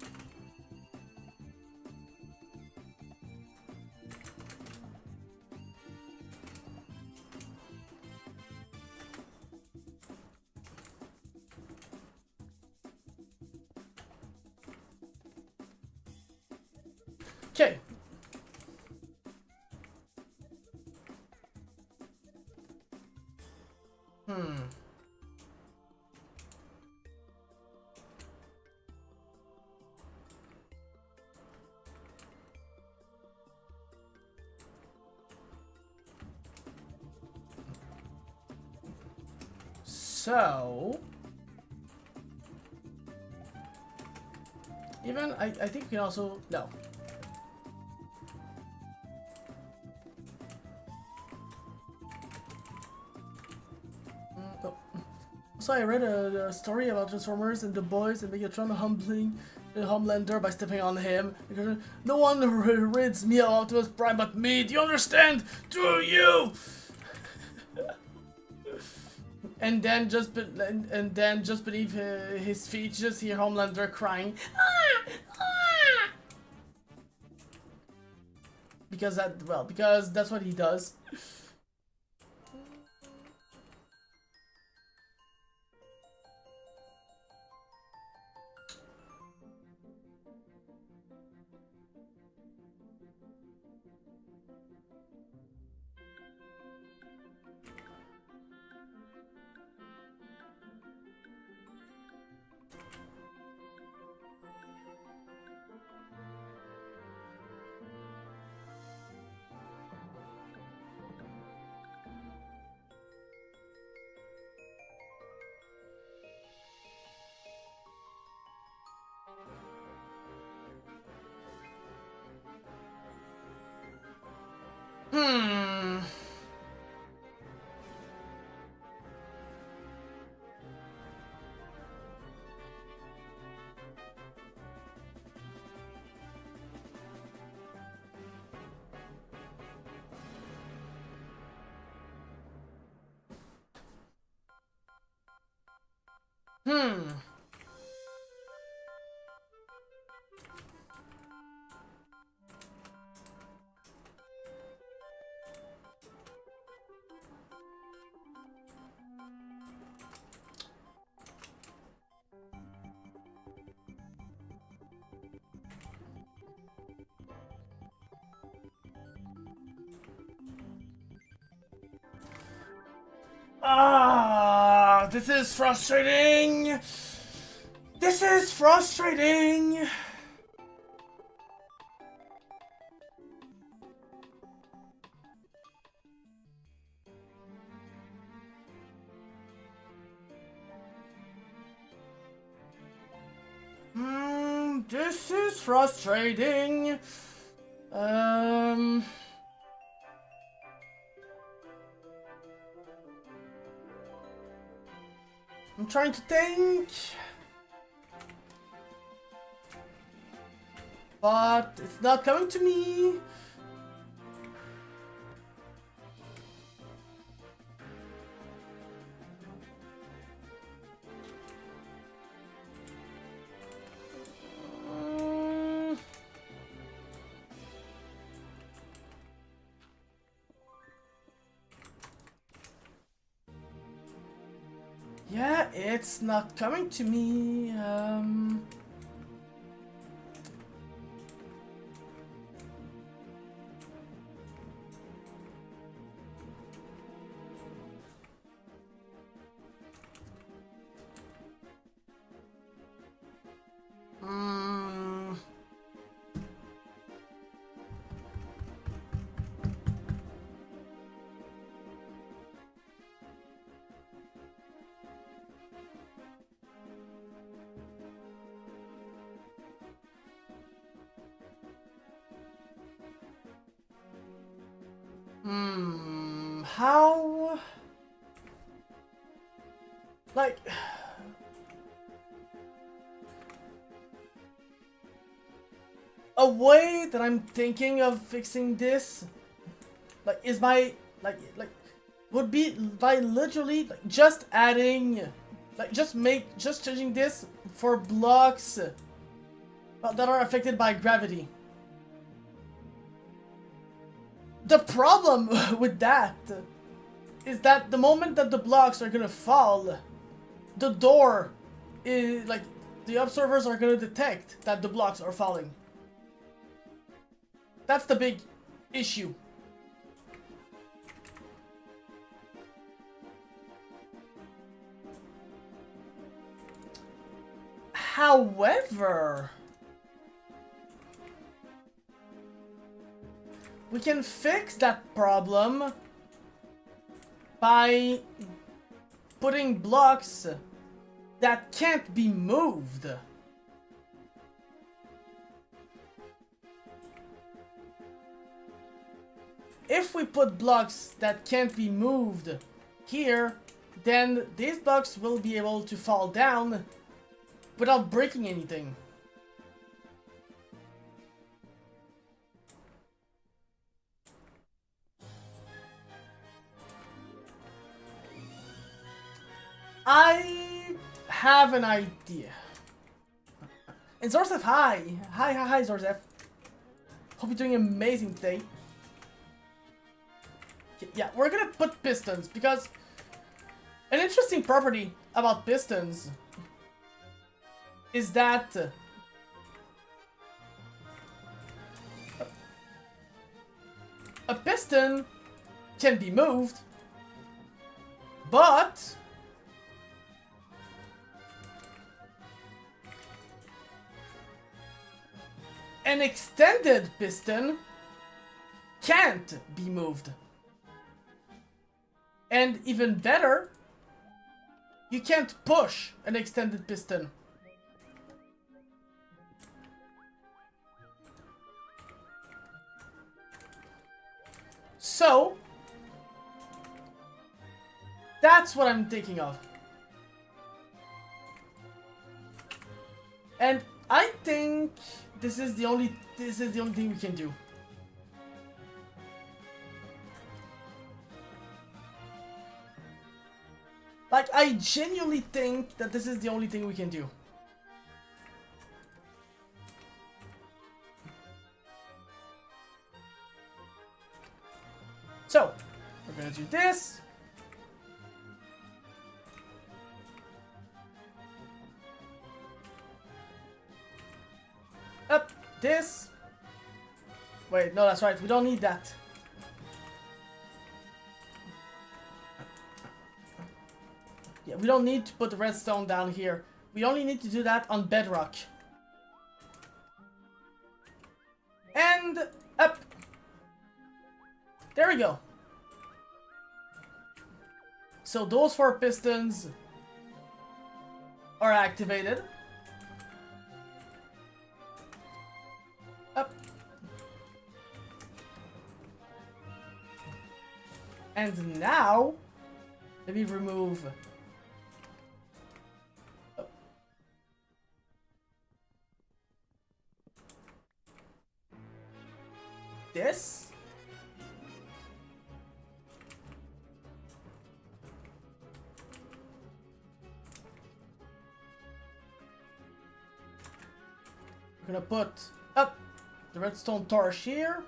Okay. So, even I think we can also no. Also, I read a story about Transformers and the boys and Megatron humbling Homelander by stepping on him. Because no one rids me of Optimus Prime but me. Do you understand? Do you? And then just beneath his feet, you just hear Homelander crying. Ah! Ah! Because that's what he does. Hmm. Hmm. Ah, this is frustrating. This is frustrating. This is frustrating. I'm trying to think. But it's not coming to me. Yeah, it's not coming to me. How? Like... A way that I'm thinking of fixing this, like, is by, would be by literally, like, just adding, like, just changing this for blocks that are affected by gravity. The problem with that is that the moment that the blocks are gonna fall, the door is, like, the observers are gonna detect that the blocks are falling. That's the big issue. However, we can fix that problem by putting blocks that can't be moved. If we put blocks that can't be moved here, then these blocks will be able to fall down without breaking anything. I have an idea. And Zorzef, hi! Hi, Zorzef. Hope you're doing amazing today. Yeah, we're gonna put pistons, because an interesting property about pistons is that a piston can be moved, but an extended piston can't be moved. And even better, you can't push an extended piston. So, that's what I'm thinking of. And I think this is the only thing we can do. Like, I genuinely think that this is the only thing we can do. So, we're gonna do this. Up, this. Wait, no, that's right, we don't need that. Yeah, we don't need to put the redstone down here. We only need to do that on bedrock. And up. There we go. So those 4 pistons are activated. Up. And now, let me remove this. We're gonna put up the redstone torch here.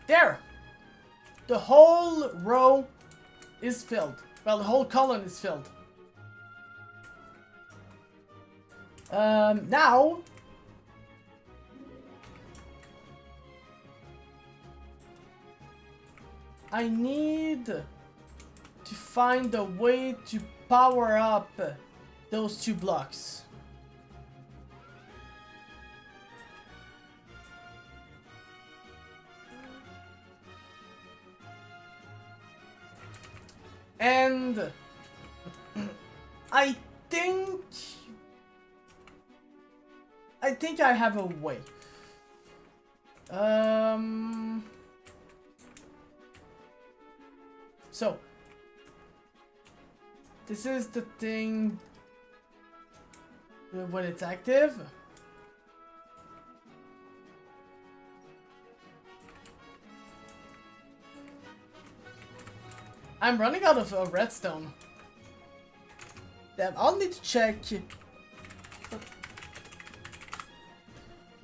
There! The whole row is filled. Well, the whole column is filled. Now I need to find a way to power up those 2 blocks. And I think I have a way. So this is the thing when it's active. I'm running out of redstone. Damn, I'll need to check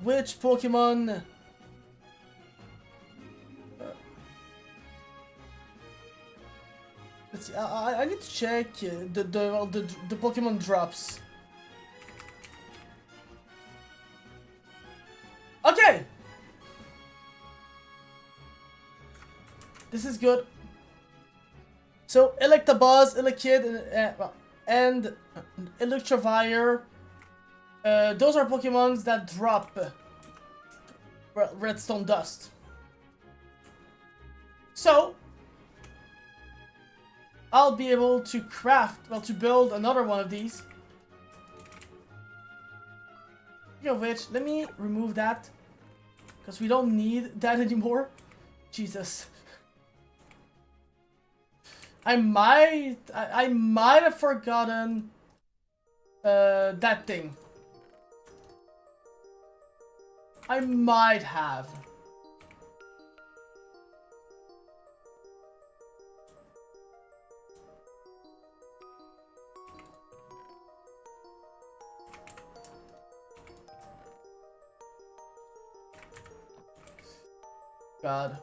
which Pokemon let's see, I need to check the Pokemon drops. Okay! This is good. So, Electabuzz, Elekid, and Electivire, those are Pokemons that drop redstone dust. So, I'll be able to craft, well, to build another one of these. Speaking of which, let me remove that, because we don't need that anymore. Jesus. I might have forgotten that thing. I might have. God.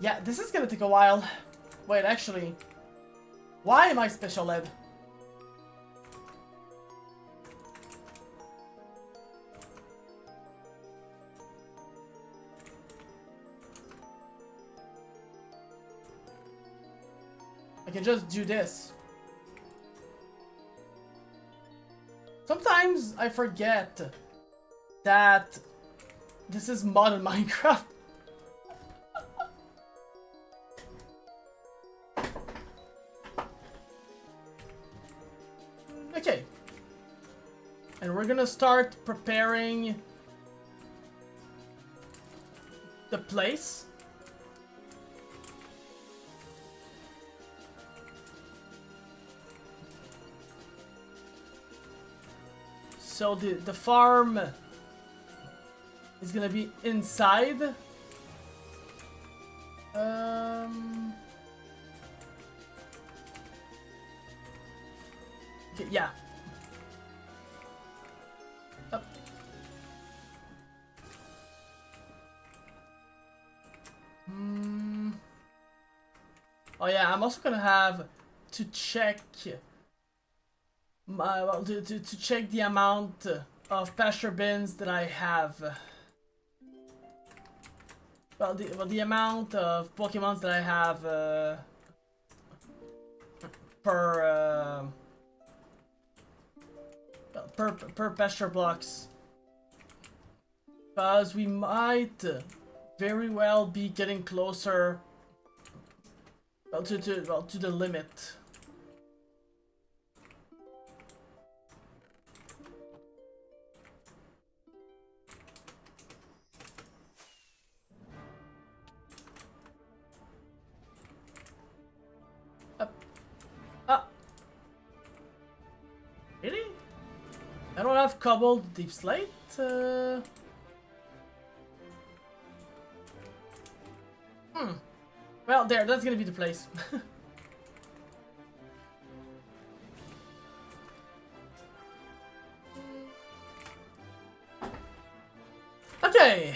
Yeah, this is gonna take a while. Wait, actually, why am I special ed? I can just do this. Sometimes I forget that this is modern Minecraft. Okay. And we're gonna start preparing the place. So the farm is gonna be inside. Okay, yeah. Up. Oh yeah, I'm also gonna have to check to check the amount of pasture bins that I have. Well, the amount of Pokemons that I have per pasture blocks, because we might very well be getting closer to the limit. Really? I don't have cobbled deep slate. Well, there. That's gonna be the place. Okay.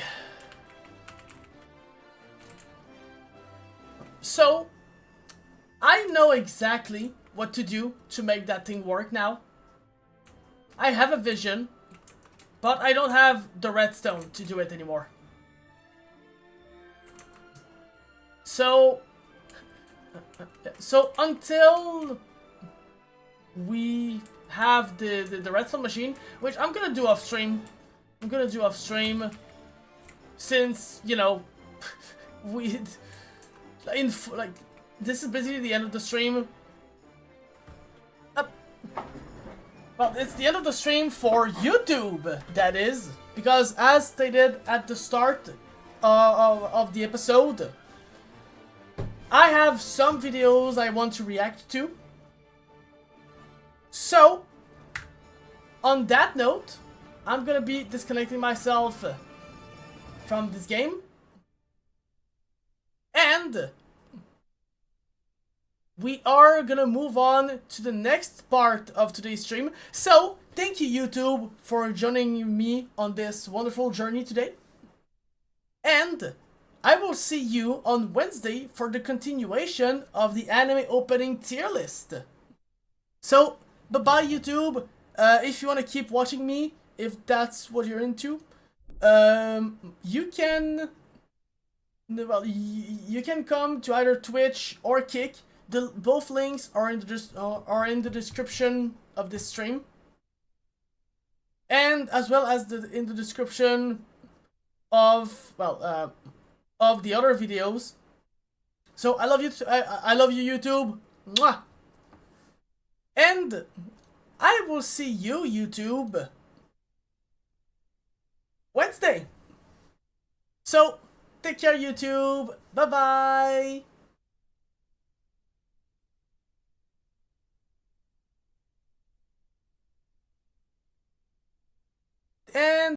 So, I know exactly what to do to make that thing work now. I have a vision, but I don't have the redstone to do it anymore. So until we have the redstone machine, which I'm gonna do off stream. Since, you know, this is basically the end of the stream. Well, it's the end of the stream for YouTube, that is, because as stated at the start of the episode, I have some videos I want to react to. So, on that note, I'm gonna be disconnecting myself from this game. And we are gonna move on to the next part of today's stream. So, thank you YouTube for joining me on this wonderful journey today. And I will see you on Wednesday for the continuation of the anime opening tier list. So, bye-bye YouTube. If you want to keep watching me, if that's what you're into, you can... Well, you can come to either Twitch or Kick. Both links are in the description of this stream, and as well as in the description of of the other videos. So I love you. I love you, YouTube. Mwah! And I will see you, YouTube, Wednesday. So, take care, YouTube. Bye-bye. And